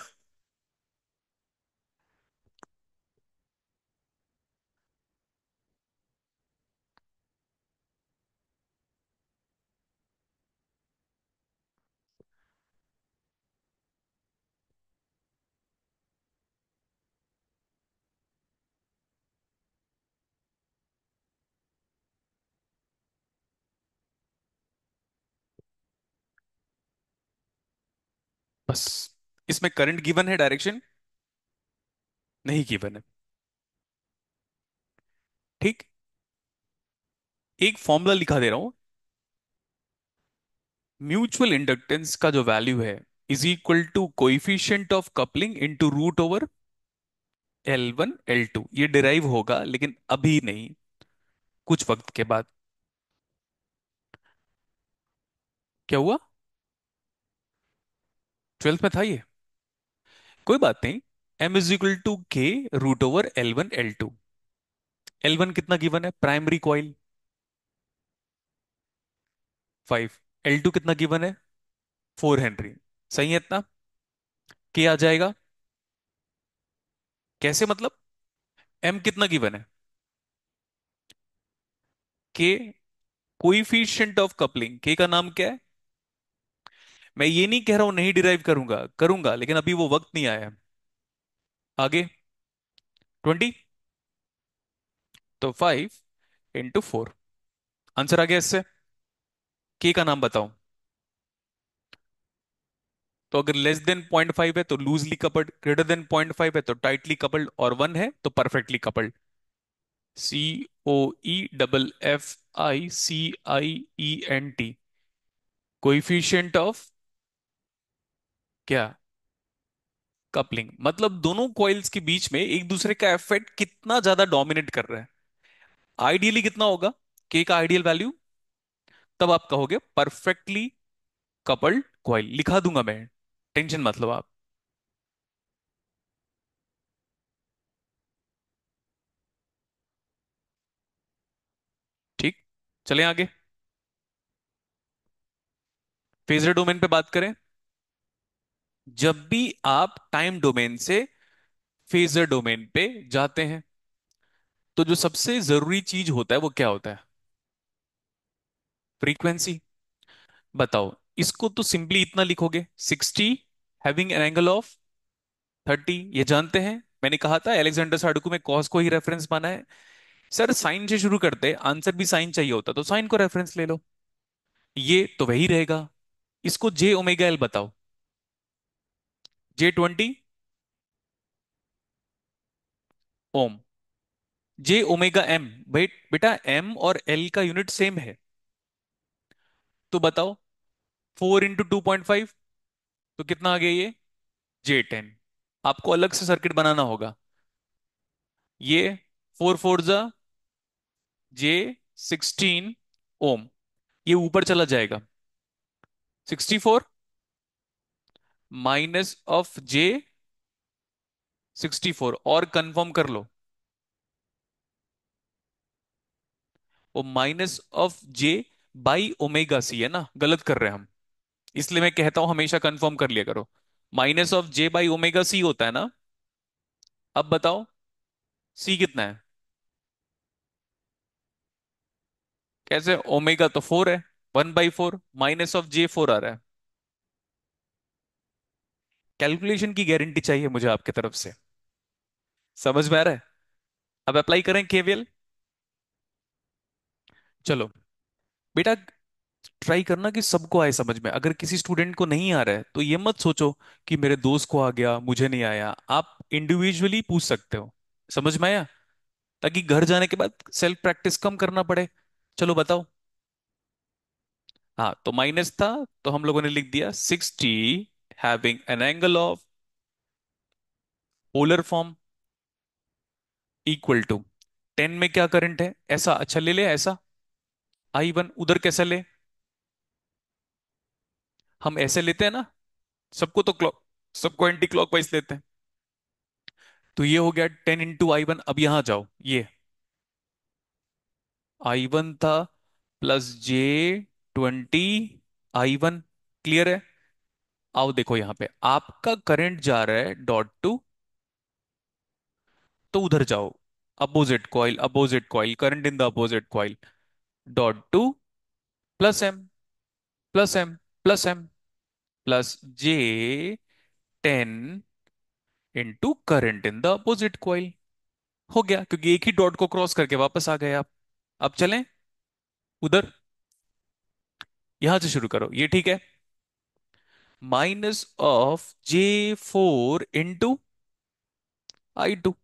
बस। इसमें करंट गिवन है, डायरेक्शन नहीं गिवन है। ठीक। एक फॉर्मूला लिखा दे रहा हूं। म्यूचुअल इंडक्टेंस का जो वैल्यू है is equal to coefficient of coupling into root over L1 L2। ये डिराइव होगा लेकिन अभी नहीं, कुछ वक्त के बाद। क्या हुआ? ट्वेल्थ में था ये। कोई बात नहीं। M is equal to K root over L1 L2। L1 कितना गिवन है? Primary coil 5। L2 कितना गिवन है? 4 हेनरी। सही है इतना? के आ जाएगा। कैसे मतलब? M कितना गिवन है? के कोइफिशिएंट ऑफ कपलिंग, के का नाम क्या है? मैं ये नहीं कह रहा हूं नहीं डिराइव करूंगा, करूंगा, लेकिन अभी वो वक्त नहीं आया। आगे 20। तो 5 × 4। आंसर आ गया इससे। के का नाम बताओ। तो अगर लेस देन 0.5 है तो लूजली कपल्ड, ग्रेटर देन 0.5 है तो टाइटली कपल्ड, और 1 है तो perfectly coupled. COE FFICIENT। Coefficient of क्या? कपलिंग। मतलब दोनों कॉइल्स के बीच में एक दूसरे का इफेक्ट कितना ज्यादा डोमिनेट कर रहा है। आइडियली कितना होगा के का आइडियल वैल्यू? तब आप कहोगे परफेक्टली कपल्ड कॉइल। लिखा दूंगा मैं, टेंशन मत लो आप। ठीक। चलें आगे। फेजर डोमेन पे बात करें। जब भी आप टाइम डोमेन से फेजर डोमेन पे जाते हैं तो जो सबसे जरूरी चीज होता है वो क्या होता है? फ्रीक्वेंसी। बताओ। इसको तो सिंपली इतना लिखोगे, 60 हैविंग एन एंगल ऑफ 30। ये जानते हैं, मैंने कहा था अलेक्जेंडर साडुकू में कॉस को ही रेफरेंस माना है। सर साइन से शुरू करते, आंसर भी साइन चाहिए होता तो साइन को रेफरेंस ले लो। ये तो वही रहेगा। इसको J⍵L बताओ। J20 ओम। J⍵M। बेटा M और L का यूनिट सेम है। तो बताओ 4 × 2.5 तो कितना आ गया ये? J10। आपको अलग से सर्किट बनाना होगा। ये 4 4 J16 ओम। ये ऊपर चला जाएगा। 64 - of J64 और कंफर्म कर लो। वो -of J/ω C है ना, गलत कर रहे हैं हम। इसलिए मैं कहता हूं हमेशा कंफर्म कर लिया करो। -of J/ω C होता है ना। अब बताओ C कितना है? कैसे? ओमेगा तो 4 है। 1/4 -of J4 आ रहा है। कैलकुलेशन की गारंटी चाहिए मुझे आपकी तरफ से। समझ में आ रहा है? अब अप्लाई करें केवीएल। चलो बेटा, ट्राई करना कि सबको आए समझ में। अगर किसी स्टूडेंट को नहीं आ रहा है तो ये मत सोचो कि मेरे दोस्त को आ गया मुझे नहीं आया। आप इंडिविजुअली पूछ सकते हो। समझ में आया? ताकि घर जाने के बाद सेल्फ प्रैक्टिस कम करना पड़े। चलो बताओ। हाँ, तो माइनस था तो हम लोगों ने लिख दिया 60 having an angle of polar form equal to 10 में क्या करंट है ऐसा? अच्छा ले ले ऐसा। I1 उधर कैसे ले? हम ऐसे लेते हैं ना। सबको तो क्लॉक, सबको एंटी क्लॉकवाइज लेते हैं। तो ये हो गया 10 × I1। अब यहां जाओ। ये I1 था प्लस J20 I1। क्लियर है? आओ देखो यहां पे आपका करंट जा रहा है डॉट टू, तो उधर जाओ। Opposite coil, opposite coil, current in the opposite coil. Dot two plus M, plus M, plus M, plus J10 current in the opposite coil. हो गया, क्योंकि एक ही डॉट को क्रॉस करके वापस आ गए आप। अब चलें उधर। यहां से शुरू करो, ये ठीक है। -J4 × I2।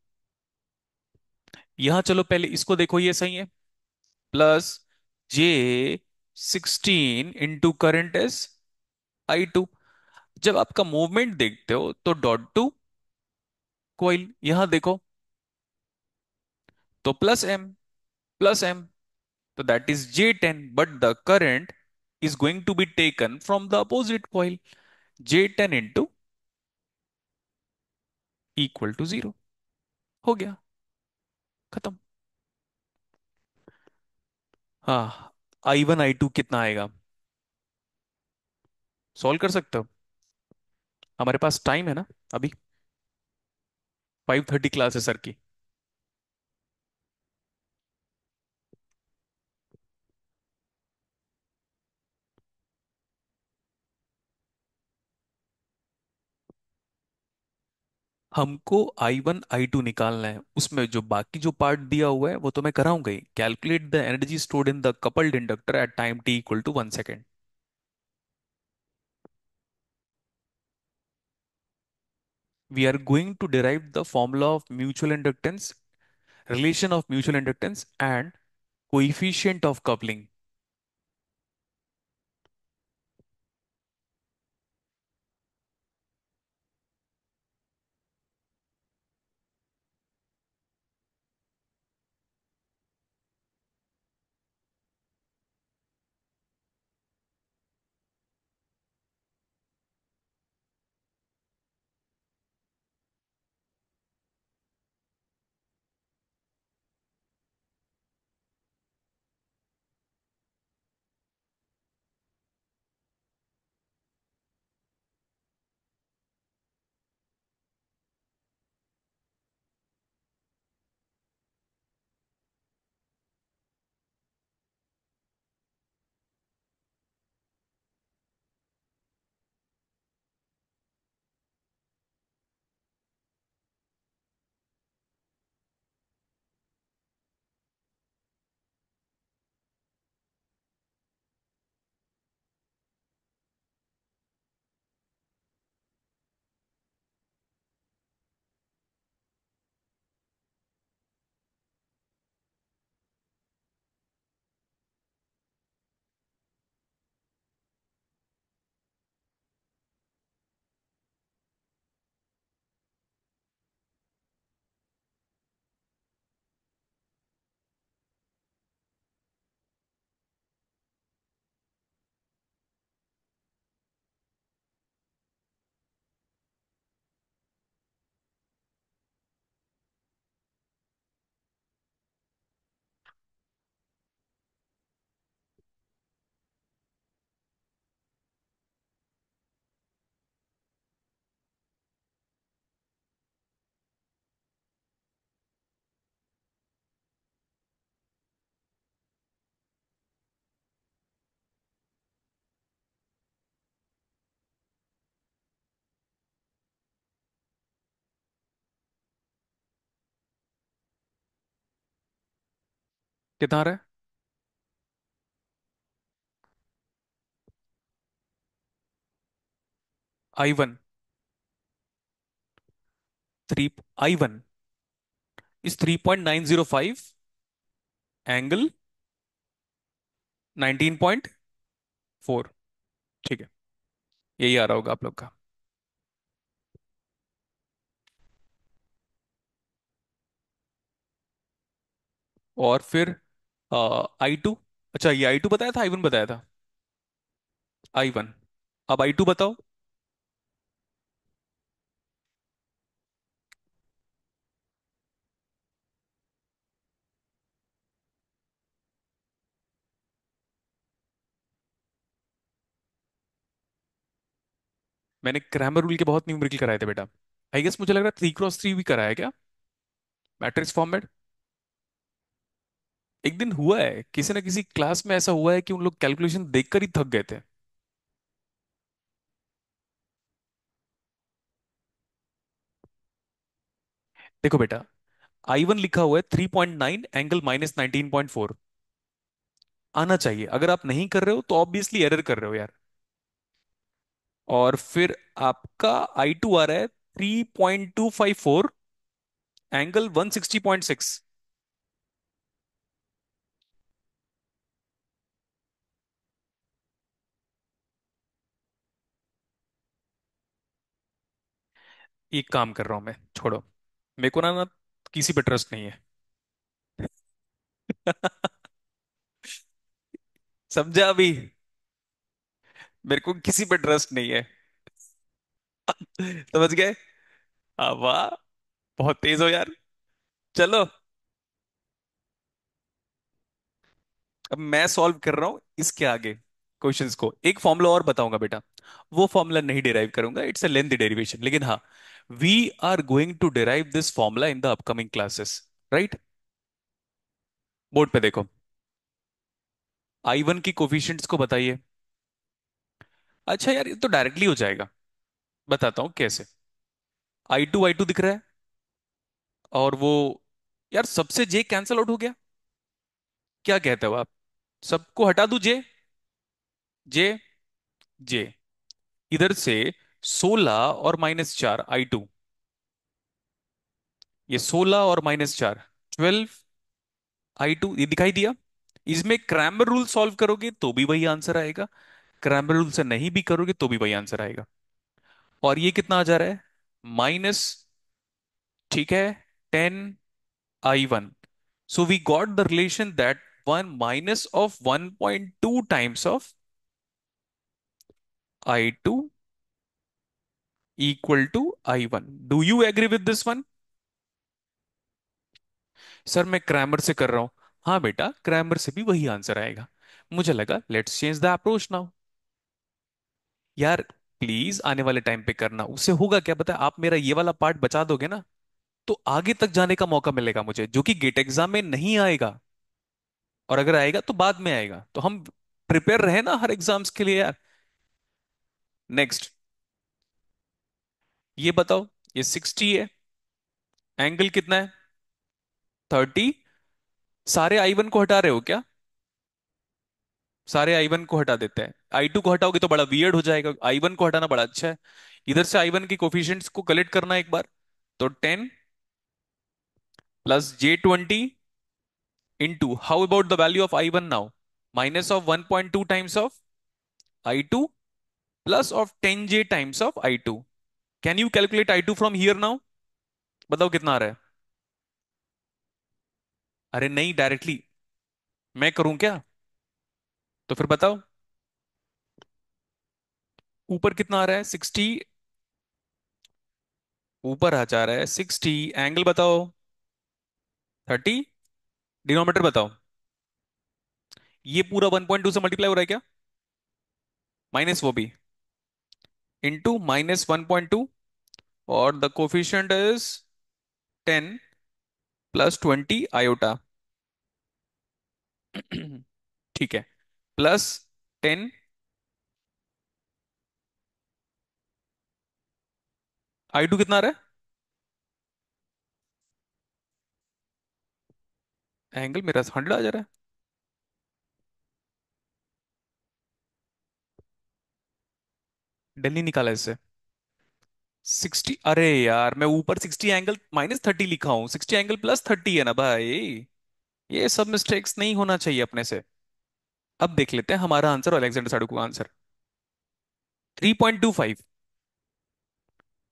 यहां चलो पहले इसको देखो, ये सही है। +J16 × current S I2। जब आपका मूवमेंट देखते हो तो डॉट टू कॉइल, यहां देखो तो प्लस एम, तो that is J10, but the current is going to be taken from the opposite coil, J10 into equal to 0। हो गया, खत्म। हाँ, I1 I2 कितना आएगा, सॉल्व कर सकते हो? हमारे पास टाइम है ना अभी, 5:30 क्लास है सर की। हमको I1 I2 निकालना है, उसमें जो बाकी जो पार्ट दिया हुआ है वो तो मैं कराऊंगा ही। Calculate the energy stored in the coupled inductor at time t equal to 1 second. We are going to derive the formula of mutual inductance, relation of mutual inductance and coefficient of coupling। कितना आ रहा है? I1 three, I1 is 3.905 angle 19.4। ठीक है, यही आ रहा होगा आप लोग का। और फिर I2, अच्छा ये I2 बताया था, I1 बताया था? I1, अब I2 बताओ। मैंने क्रैमर रूल के बहुत न्यूमेरिकल कराए थे बेटा। आई गेस मुझे लग रहा है 3 × 3 भी कराया क्या, मैट्रिक्स फॉर्मेट? एक दिन हुआ है किसी ना किसी क्लास में, ऐसा हुआ है कि उन लोग कैलकुलेशन देखकर ही थक गए थे। देखो बेटा, I1 लिखा हुआ है 3.9 एंगल -19.4। आना चाहिए, अगर आप नहीं कर रहे हो तो ऑब्वियसली एरर कर रहे हो यार। और फिर आपका I2 आ रहा है 3.254, एंगल 160.6। एक काम कर रहा हूं मैं, छोड़ो। मेरे को ना किसी पे ट्रस्ट नहीं है। समझा अभी? मेरे को किसी पे ट्रस्ट नहीं है। समझ गए? वाह, बहुत तेज हो यार। चलो, अब मैं सॉल्व कर रहा हूं इसके आगे क्वेश्चंस को। एक फॉर्मूला और बताऊंगा बेटा। वो फॉर्मूला नहीं डिराइव करूंगा, इट्स अ लेंथी डेरिवेशन, लेकिन हाँ, we are going to derive this formula in the upcoming classes, right? Board पे देखो। I1 की कोफिशिएंट्स को बताइए। अच्छा यार, ये तो डायरेक्टली हो जाएगा। बताता हूँ कैसे। I2 दिख रहा है, और वो, यार सबसे जे कैंसल आउट हो गया। क्या कहते हो आप? सबको हटा दूं जे? जे, जे, इधर से 16 और -4 I2, ये 16 और -4, 12 I2, ये दिखाई दिया। इसमें क्रैमर रूल सॉल्व करोगे तो भी वही आंसर आएगा, क्रैमर रूल से नहीं भी करोगे तो भी वही आंसर आएगा। और ये कितना आ जा रहा है? माइनस, ठीक है, 10 I1। So we got the relation that 1 - of 1.2 times of I2 equal to I1। Do you agree with this one? Sir मैं क्रैमर से कर रहा हूं। हाँ बेटा, क्रैमर से भी वही आंसर आएगा। मुझे लगा let's change the approach now. यार प्लीज आने वाले टाइम पे करना, उससे होगा क्या पता है? आप मेरा ये वाला पार्ट बचा दोगे ना, तो आगे तक जाने का मौका मिलेगा मुझे, जो कि गेट एग्जाम में नहीं आएगा। और अगर आएगा तो बाद में आएगा, तो हम प्रिपेयर रहे ना हर एग्जाम्स के लिए यार। नेक्स्ट, ये बताओ, ये 60 है, एंगल कितना है? 30। सारे I1 को हटा रहे हो क्या? सारे I1 को हटा देते हैं। I2 को हटाओगे तो बड़ा वियर्ड हो जाएगा, I1 को हटाना बड़ा अच्छा है। इधर से I1 की कोफिशिएंट्स को कलेक्ट करना एक बार। तो 10 + J20 into, how about the value of I1 now? Minus of 1.2 times of I2 plus of 10J times of I2। Can you calculate I2 from here now? बताओ कितना आ रहा है? अरे नहीं, डायरेक्टली मैं करूं क्या? तो फिर बताओ, ऊपर कितना आ रहा है? 60, ऊपर आ जा रहा है 60, एंगल बताओ 30, डिनोमिनेटर बताओ। ये पूरा 1.2 से मल्टीप्लाई हो रहा है क्या? माइनस वो भी, इंटू -1.2, और द कोफिशिएंट इज 10 + 20 आयोटा। ठीक है, +10। I2 कितना आ रहा है? एंगल मेरा 100 आ जा रहा है। दिल्ली निकाला इससे 60। अरे यार, मैं ऊपर 60 एंगल -30 लिखा हूं, 60 एंगल +30 है ना भाई। ये सब मिस्टेक्स नहीं होना चाहिए अपने से। अब देख लेते हैं हमारा आंसर और अलेक्जेंडर साडुको का आंसर। 3.25,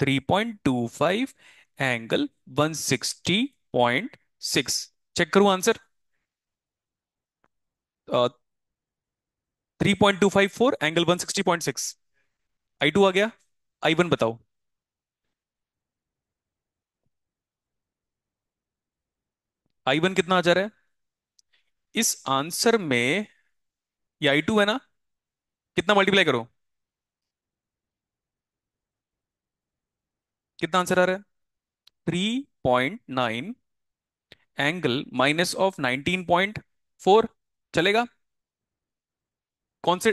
3.25 एंगल 160.6। चेक करूं आंसर? 3.254 एंगल 160.6। I2 आ गया। I1 बताओ। I1 कितना आ जा रहा है इस आंसर में? ये I2 है ना? कितना मल्टीप्लाई करो? कितना आंसर आ रहा है? 3.9 एंगल -of 19.4। चलेगा? कौन से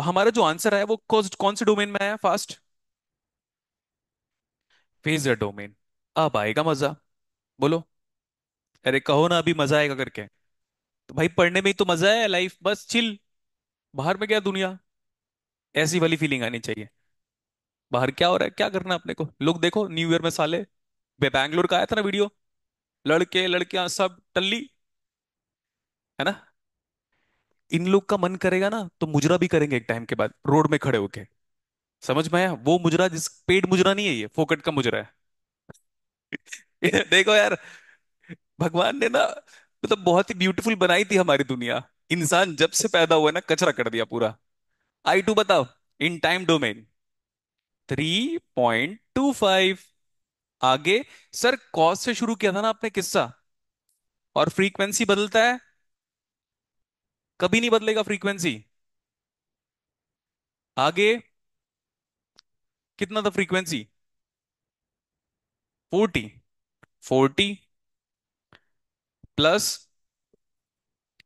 हमारा जो आंसर है वो कौन से डोमेन में आया फास्ट? Phasor domain. अब आएगा मजा। बोलो। अरे कहो ना अभी मजा आएगा करके। तो भाई पढ़ने में ही तो मजा है, लाइफ बस चिल। बाहर में क्या दुनिया, ऐसी वाली फीलिंग आनी चाहिए। बाहर क्या हो रहा है, क्या करना है अपने को, लोग देखो न्यू ईयर में साले बैंगलोर का आया था ना वीडियो, लड़के लड़कियां सब टल्ली, है ना। इन लोग का मन करेगा ना तो मुजरा भी करेंगे एक टाइम के बाद रोड में खड़े होके। समझ में आया, वो मुजरा जिस पेड मुजरा नहीं है, ये फोकट का मुजरा है। ये देखो यार, भगवान ने ना मतलब बहुत ही ब्यूटीफुल बनाई थी हमारी दुनिया। इंसान जब से पैदा हुआ है ना, कचरा कर दिया पूरा। I2 बताओ, इन टाइम डोमेन 3.25। आगे, सर कॉस से शुरू किया था ना आपने किस्सा, और फ्रीक्वेंसी बदलता है, कभी नहीं बदलेगा फ्रीक्वेंसी। आगे कितना था फ्रीक्वेंसी, 40। 40 +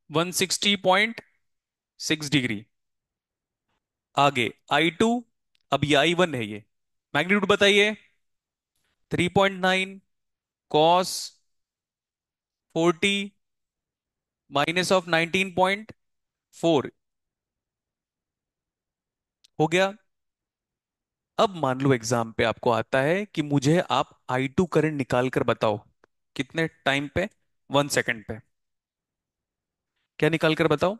160.6 डिग्री। आगे I2, अब ये I1 है, ये मैग्नीट्यूड बताइए। 3.9 कॉस 40 -19.4 हो गया। अब मान लो एग्जाम पे आपको आता है कि मुझे आप I2 करंट निकाल कर बताओ, कितने टाइम पे, 1 सेकंड पे। क्या निकाल कर बताओ?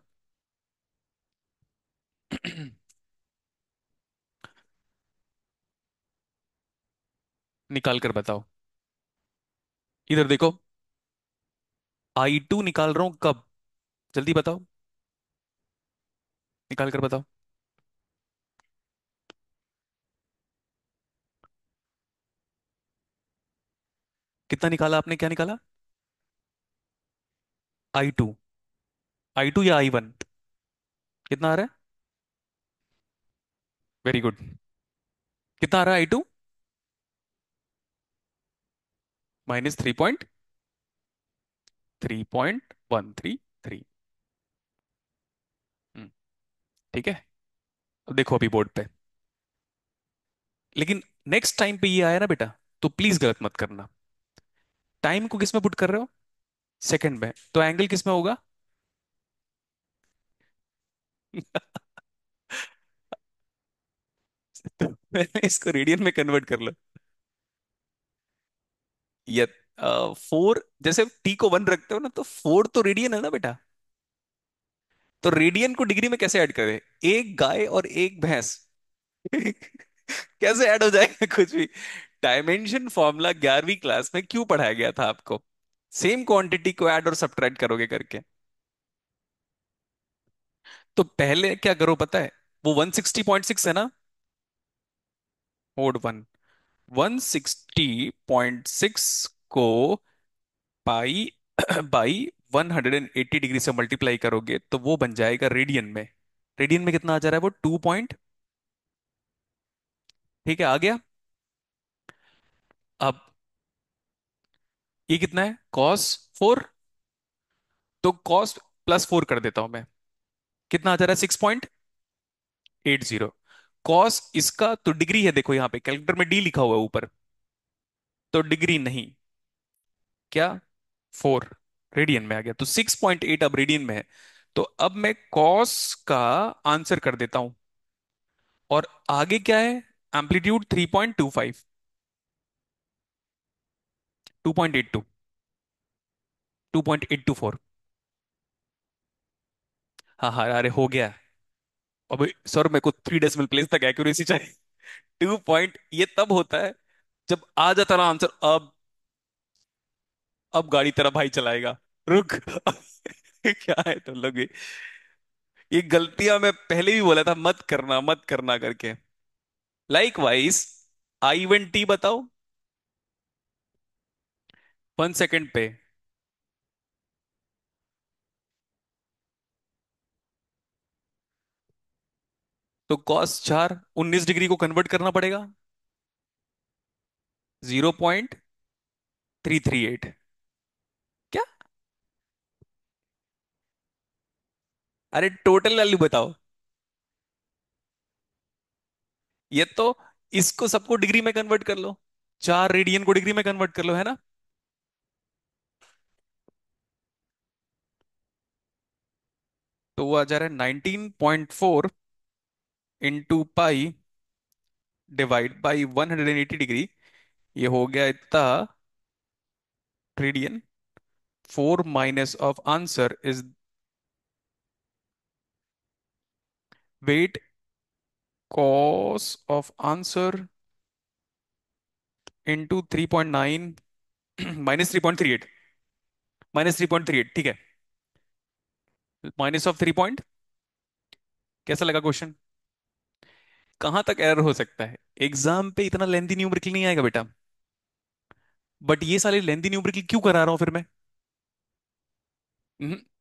निकाल कर बताओ, इधर देखो। I2 निकाल रहा हूं कब, जल्दी बताओ, निकाल कर बताओ। कितना निकाला आपने, क्या निकाला? I2, I2 या I1, कितना आ रहा है? Very good. कितना आ रहा है I2? -3.133। ठीक है। अब देखो अभी बोर्ड पे, लेकिन नेक्स्ट टाइम पे ये आया ना बेटा, तो प्लीज गलत मत करना। टाइम को किस में पुट कर रहे हो, सेकंड में, तो एंगल किस में होगा? तो पहले इसको रेडियन में कन्वर्ट कर लो। ये 4, जैसे टी को 1 रखते हो ना, तो 4 तो रेडियन है ना बेटा। तो रेडियन को डिग्री में कैसे ऐड करें, एक गाय और एक भैंस। कैसे ऐड हो जाएगा कुछ भी। डायमेंशन फॉर्मूला 11वीं क्लास में क्यों पढ़ाया गया था आपको? सेम क्वांटिटी को ऐड और सब्ट्रैक्ट करोगे करके। तो पहले क्या करो पता है, वो 160.6 है ना, मोड 160.6 को पाई बाई 180 डिग्री से मल्टीप्लाई करोगे तो वो बन जाएगा रेडियन में। रेडियन में कितना आ जा रहा है वो, 2 पॉइंट। ठीक है, आ गया। अब ये कितना है, cos 4, तो cos +4 कर देता हूं मैं, कितना आ जा रहा है, 6.80। कॉस इसका तो डिग्री है, देखो यहाँ पे कैलकुलेटर में डी लिखा हुआ है ऊपर, तो डिग्री नहीं, क्या, 4 रेडियन में आ गया, तो 6.8 अब रेडियन में है। तो अब मैं कॉस का आंसर कर देता हूं, और आगे क्या है, एम्पलीट्यूड 3.25, 2.82, 2.824। हाँ हाँ, अरे हो गया। अब सर मेरे को 3 डेसिमल प्लेस तक एक्यूरेसी चाहिए। 2 पॉइंट ये तब होता है जब आ जाता ना आंसर, अब गाड़ी तेरा भाई चलाएगा, रुक। क्या है तुम लोग ये गलतियां मैं पहले भी बोला था मत करना मत करना करके। लाइक वाइज, I1T बताओ, 1 सेकंड पे। तो cos 4 19 डिग्री को कन्वर्ट करना पड़ेगा, 0.338। क्या, अरे टोटल वैल्यू बताओ। ये तो, इसको सबको डिग्री में कन्वर्ट कर लो, 4 रेडियन को डिग्री में कन्वर्ट कर लो, है ना। तो वो आ जा रहा है 19.4 into pi divide by 180 degree, ये हो गया इतना radian. 4 - of answer is wait cos of answer into 3.9 -3.38, -3.38, ठीक है। Minus of 3 point. कैसा लगा क्वेश्चन? कहां तक एरर हो सकता है? एग्जाम पे इतना लेंथी न्यूमेरिकल नहीं आएगा बेटा। बट ये साले लेंथी न्यूमेरिकल क्यों करा रहा हूं फिर मैं?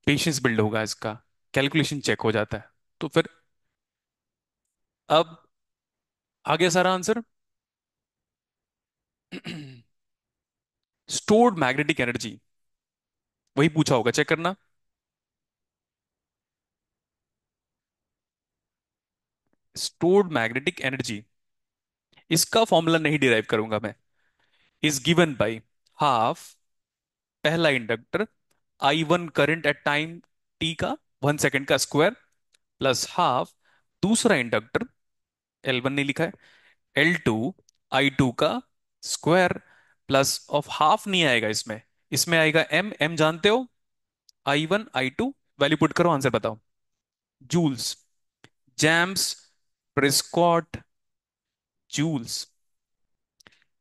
पेशेंस बिल्ड होगा इसका, कैलकुलेशन चेक हो जाता है। तो फिर अब आ गया सारा आंसर। स्टोर्ड मैग्नेटिक एनर्जी, वही पूछा होगा, चेक करना। स्टोर्ड मैग्नेटिक एनर्जी, इसका फॉर्मूला नहीं डिराइव करूंगा मैं। इज गिवन बाई हाफ पहला inductor I1 current eight time t का 1 सेकेंड का स्क्वायर, प्लस हाफ दूसरा इंडक्टर, L1 नहीं लिखा है, L2 I2 का स्क्वायर, प्लस ऑफ हाफ नहीं आएगा इसमें, इसमें आएगा m, m जानते हो, I1 I2, वैल्यू पुट करो, आंसर बताओ। Joules, James, Prescott, joules.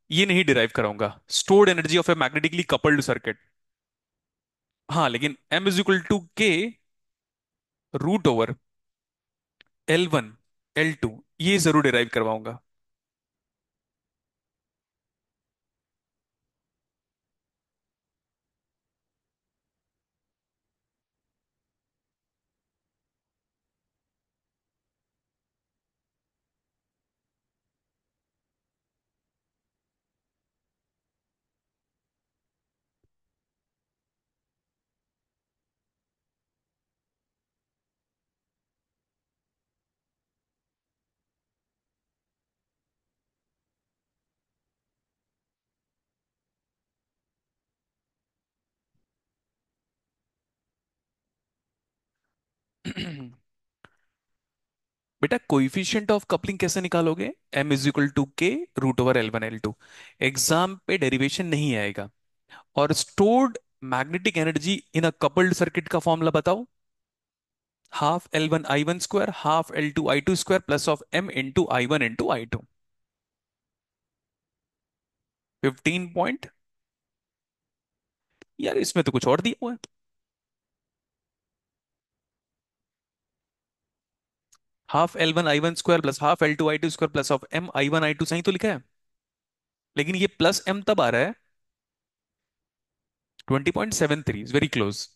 ये नहीं डिराइव कराऊंगा। Stored energy of a magnetically coupled circuit, हाँ, लेकिन m = k √over L1 L2, ये जरूर डिराइव करवाऊंगा। बेटा कोइफिशिएंट ऑफ कपलिंग कैसे निकालोगे? m = k √L1 L2। Exam पे डेरिवेशन नहीं आएगा। और stored magnetic energy in a coupled circuit का फॉर्मूला बताओ। Half L1 I1 square, half L2 I2 square, plus of m into I1 into I2। 15 point. यार इसमें तो कुछ और दिया हुआ है। Half L1 I1 square plus half L2 I2 square plus of m I1 I2, सही तो लिखा है। लेकिन ये प्लस m तब आ रहा है 20.73, इज वेरी क्लोज।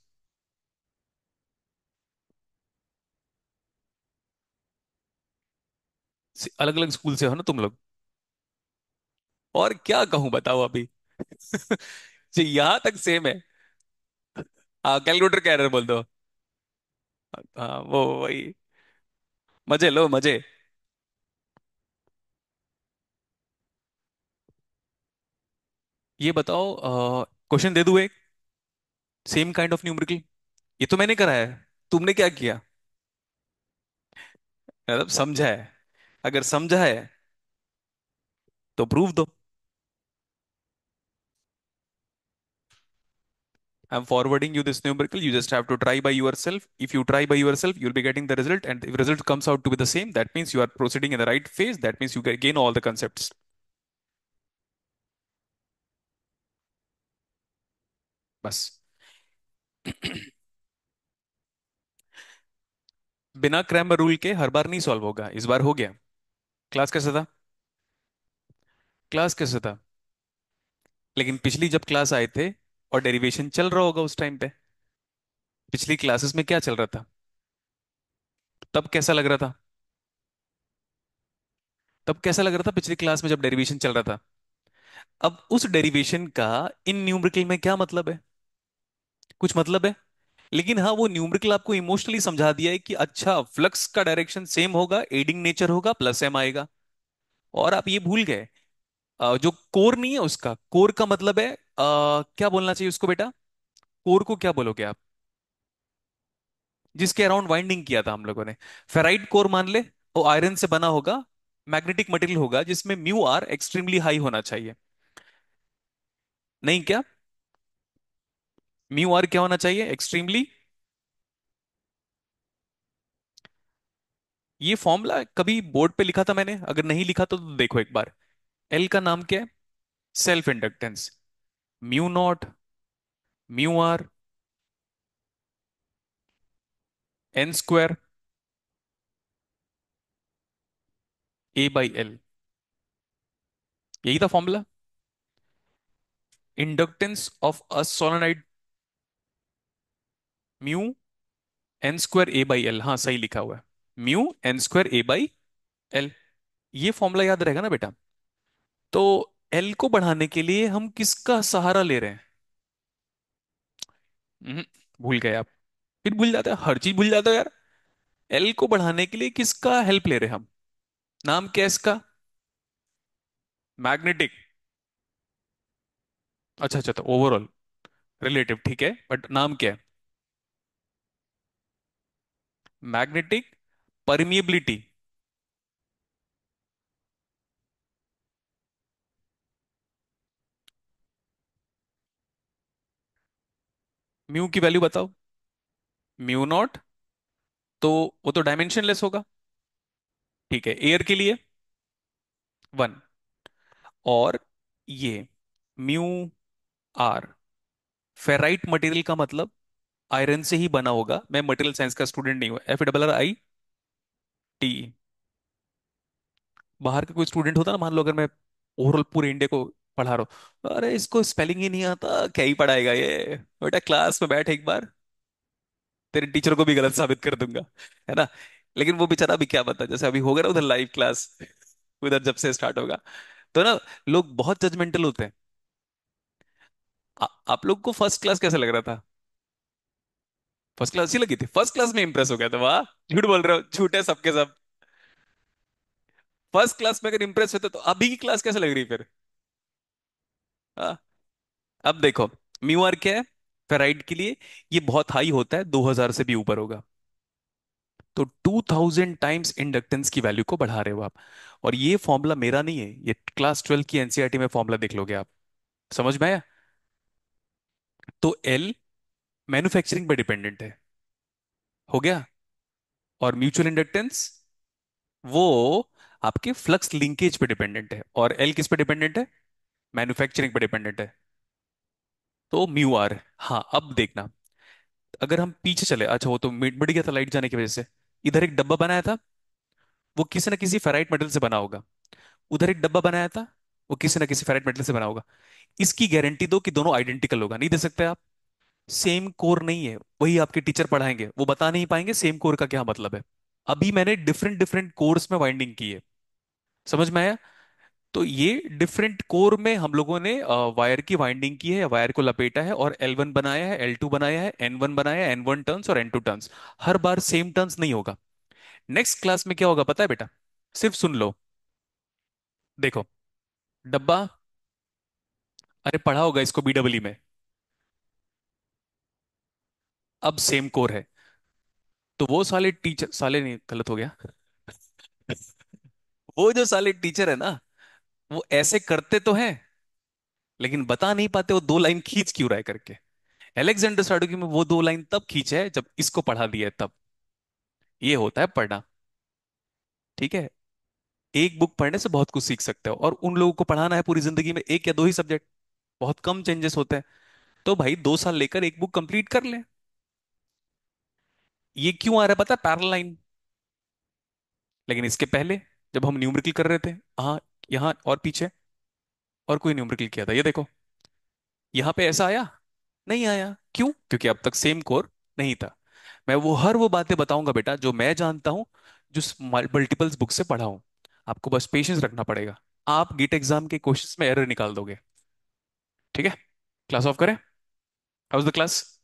अलग अलग स्कूल से हो ना तुम लोग। और क्या कहूं बताओ अभी। जी यहां तक सेम है। हाँ, कैलकुलेटर का एरर बोल दो। हाँ वो वही। मजे लो मजे। ये बताओ, क्वेश्चन दे दूं एक, सेम काइंड ऑफ न्यूमेरिकल। ये तो मैंने करा है, तुमने क्या किया? मतलब समझा है? अगर समझा है तो प्रूफ दो। I'm forwarding you this numerical. You just have to try by yourself. If you try by yourself, you'll be getting the result. And if result comes out to be the same, that means you are proceeding in the right phase. That means you gain all the concepts. बस। बिना Cramer rule के हर बार नहीं solve होगा, इस बार हो गया। Class कैसा था? क्लास कैसा था? लेकिन पिछली जब क्लास आए थे और डेरिवेशन चल रहा होगा उस टाइम पे, पिछली क्लासेस में क्या चल रहा था? तब कैसा लग रहा था? तब कैसा लग रहा था पिछली क्लास में जब डेरिवेशन चल रहा था? अब उस डेरिवेशन का इन न्यूमेरिकल में क्या मतलब है? कुछ मतलब है? लेकिन हाँ, वो न्यूमेरिकल आपको इमोशनली समझा दिया है कि अच्छा फ्लक्स का डायरेक्शन सेम होगा, एडिंग नेचर होगा, प्लस एम आएगा। और आप ये भूल गए, जो कोर नहीं है उसका, कोर का मतलब है क्या बोलना चाहिए उसको बेटा? कोर को क्या बोलोगे आप? जिसके अराउंड वाइंडिंग किया था हम लोगों ने। फेराइट कोर मान ले, वो आयरन से बना होगा। मैग्नेटिक मटेरियल होगा जिसमें म्यू आर एक्सट्रीमली हाई होना चाहिए। नहीं क्या? म्यू आर क्या होना चाहिए? एक्सट्रीमली। ये फॉर्मूला कभी बोर्ड पे लिखा था मैंने, अगर नहीं लिखा तो देखो एक बार। एल का नाम क्या है? Self inductance. Mu naught, mu r, N square A by L. यही था फॉर्मूला। Inductance of a solenoid, mu N square A by L. हाँ सही लिखा हुआ है, mu N square A by L. ये फॉर्मूला याद रहेगा ना बेटा? तो एल को बढ़ाने के लिए हम किसका सहारा ले रहे हैं? हम्म, भूल गए आप। फिर भूल जाते हैं, हर चीज भूल जाते हो यार। एल को बढ़ाने के लिए किसका हेल्प ले रहे हैं हम? नाम क्या है इसका? मैग्नेटिक। अच्छा अच्छा, तो ओवरऑल रिलेटिव ठीक है, बट नाम क्या है? Magnetic permeability. म्यू की वैल्यू बताओ। म्यू नॉट, तो वो तो डायमेंशनलेस होगा। ठीक है, एयर के लिए 1। और ये म्यू आर, फेराइट मटेरियल का मतलब आयरन से ही बना होगा। मैं मटेरियल साइंस का स्टूडेंट नहीं हूँ। F double R I T. बाहर का कोई स्टूडेंट होता ना, मान लो अगर मैं ओवरऑल पूरे इंडिया को पढ़ा रहा हूँ, अरे इसको स्पेलिंग ही नहीं आता, क्या ही पढ़ाएगा ये। बेटा क्लास में बैठ एक बार, तेरे टीचर को भी गलत साबित कर दूंगा, है ना। लेकिन वो बेचारा अभी क्या बता, जैसे अभी होगा ना उधर लाइव क्लास, उधर जब से स्टार्ट होगा, तो ना लोग बहुत जजमेंटल होते हैं। आप लोग को फर्स्ट क्लास कैसा लग रहा था? फर्स्ट क्लास अच्छी लगी थी? फर्स्ट क्लास में इंप्रेस हो गया था? वाह, झूठ बोल रहे हो, झूठ है सबके सब। फर्स्ट क्लास में अगर इंप्रेस होते तो अभी की क्लास कैसे लग रही फिर? हाँ। अब देखो, म्यू आर क्या है फेराइट के लिए? ये बहुत हाई होता है, 2000 से भी ऊपर होगा। तो 2000 टाइम्स इंडक्टेंस की वैल्यू को बढ़ा रहे हो आप। और ये फॉर्मूला मेरा नहीं है, ये क्लास 12 की एनसीईआरटी में फॉर्मूला देख लोगे आप। समझ में आया? तो एल मैन्युफैक्चरिंग पे डिपेंडेंट है, हो गया। और म्यूचुअल इंडक्टेंस वो आपके फ्लक्स लिंकेज पे डिपेंडेंट है। और एल किस पे डिपेंडेंट है? मैन्युफैक्चरिंग पे डिपेंडेंट है। तो म्यू आर। हाँ अब देखना, अगर हम पीछे चले, अच्छा वो तो मिट गया था लाइट जाने की वजह से। इधर एक डब्बा बनाया था, वो किसी ना किसी फेराइट मेटल से बना होगा। उधर एक डब्बा बनाया था, वो किसी ना किसी फेराइट मेटल से बना होगा। इसकी गारंटी दो कि दोनों आइडेंटिकल होगा? नहीं दे सकते आप। सेम कोर नहीं है, वही आपके टीचर पढ़ाएंगे, वो बता नहीं पाएंगे सेम कोर का क्या मतलब है। अभी मैंने डिफरेंट डिफरेंट कोर्स में वाइंडिंग की है, समझ में आया? तो ये डिफरेंट कोर में हम लोगों ने वायर की वाइंडिंग की है, वायर को लपेटा है, और L1 बनाया है, L2 बनाया है, N1 बनाया है, N1 टर्न्स और N2 टर्न्स। हर बार सेम टर्न्स नहीं होगा। नेक्स्ट क्लास में क्या होगा पता है बेटा? सिर्फ सुन लो। देखो, डब्बा, अरे पढ़ा होगा इसको बीडब्ल्यू में। अब सेम कोर है, तो वो साले टीचर, साले नहीं गलत हो गया, वो जो साले टीचर है ना, वो ऐसे करते तो हैं, लेकिन बता नहीं पाते वो दो लाइन खींच क्यों रहा है करके। एलेक्जेंडर साडोकी में वो दो लाइन तब खींचा है जब इसको पढ़ा दिया है तब। ये होता है पढ़ना, ठीक है। एक बुक पढ़ने से बहुत कुछ सीख सकते हो, और उन लोगों को पढ़ाना है पूरी जिंदगी में एक या दो ही सब्जेक्ट, बहुत कम चेंजेस होते हैं। तो भाई 2 साल लेकर एक बुक कंप्लीट कर ले। ये क्यों आ रहा है पता है, पैरेलल लाइन। लेकिन इसके पहले जब हम न्यूमेरिकल कर रहे थे, हाँ, यहाँ और पीछे, और कोई न्यूमेरिकल किया था ये देखो, यहाँ पे ऐसा आया? नहीं आया। क्यों? क्योंकि अब तक सेम कोर नहीं था। मैं वो बातें बताऊंगा बेटा जो मैं जानता हूं, जो मल्टीपल्स बुक से पढ़ा हूं। आपको बस पेशेंस रखना पड़ेगा। आप गेट एग्जाम के क्वेश्चंस में एरर निकाल दोगे। ठीक है, क्लास ऑफ करें? How was the class?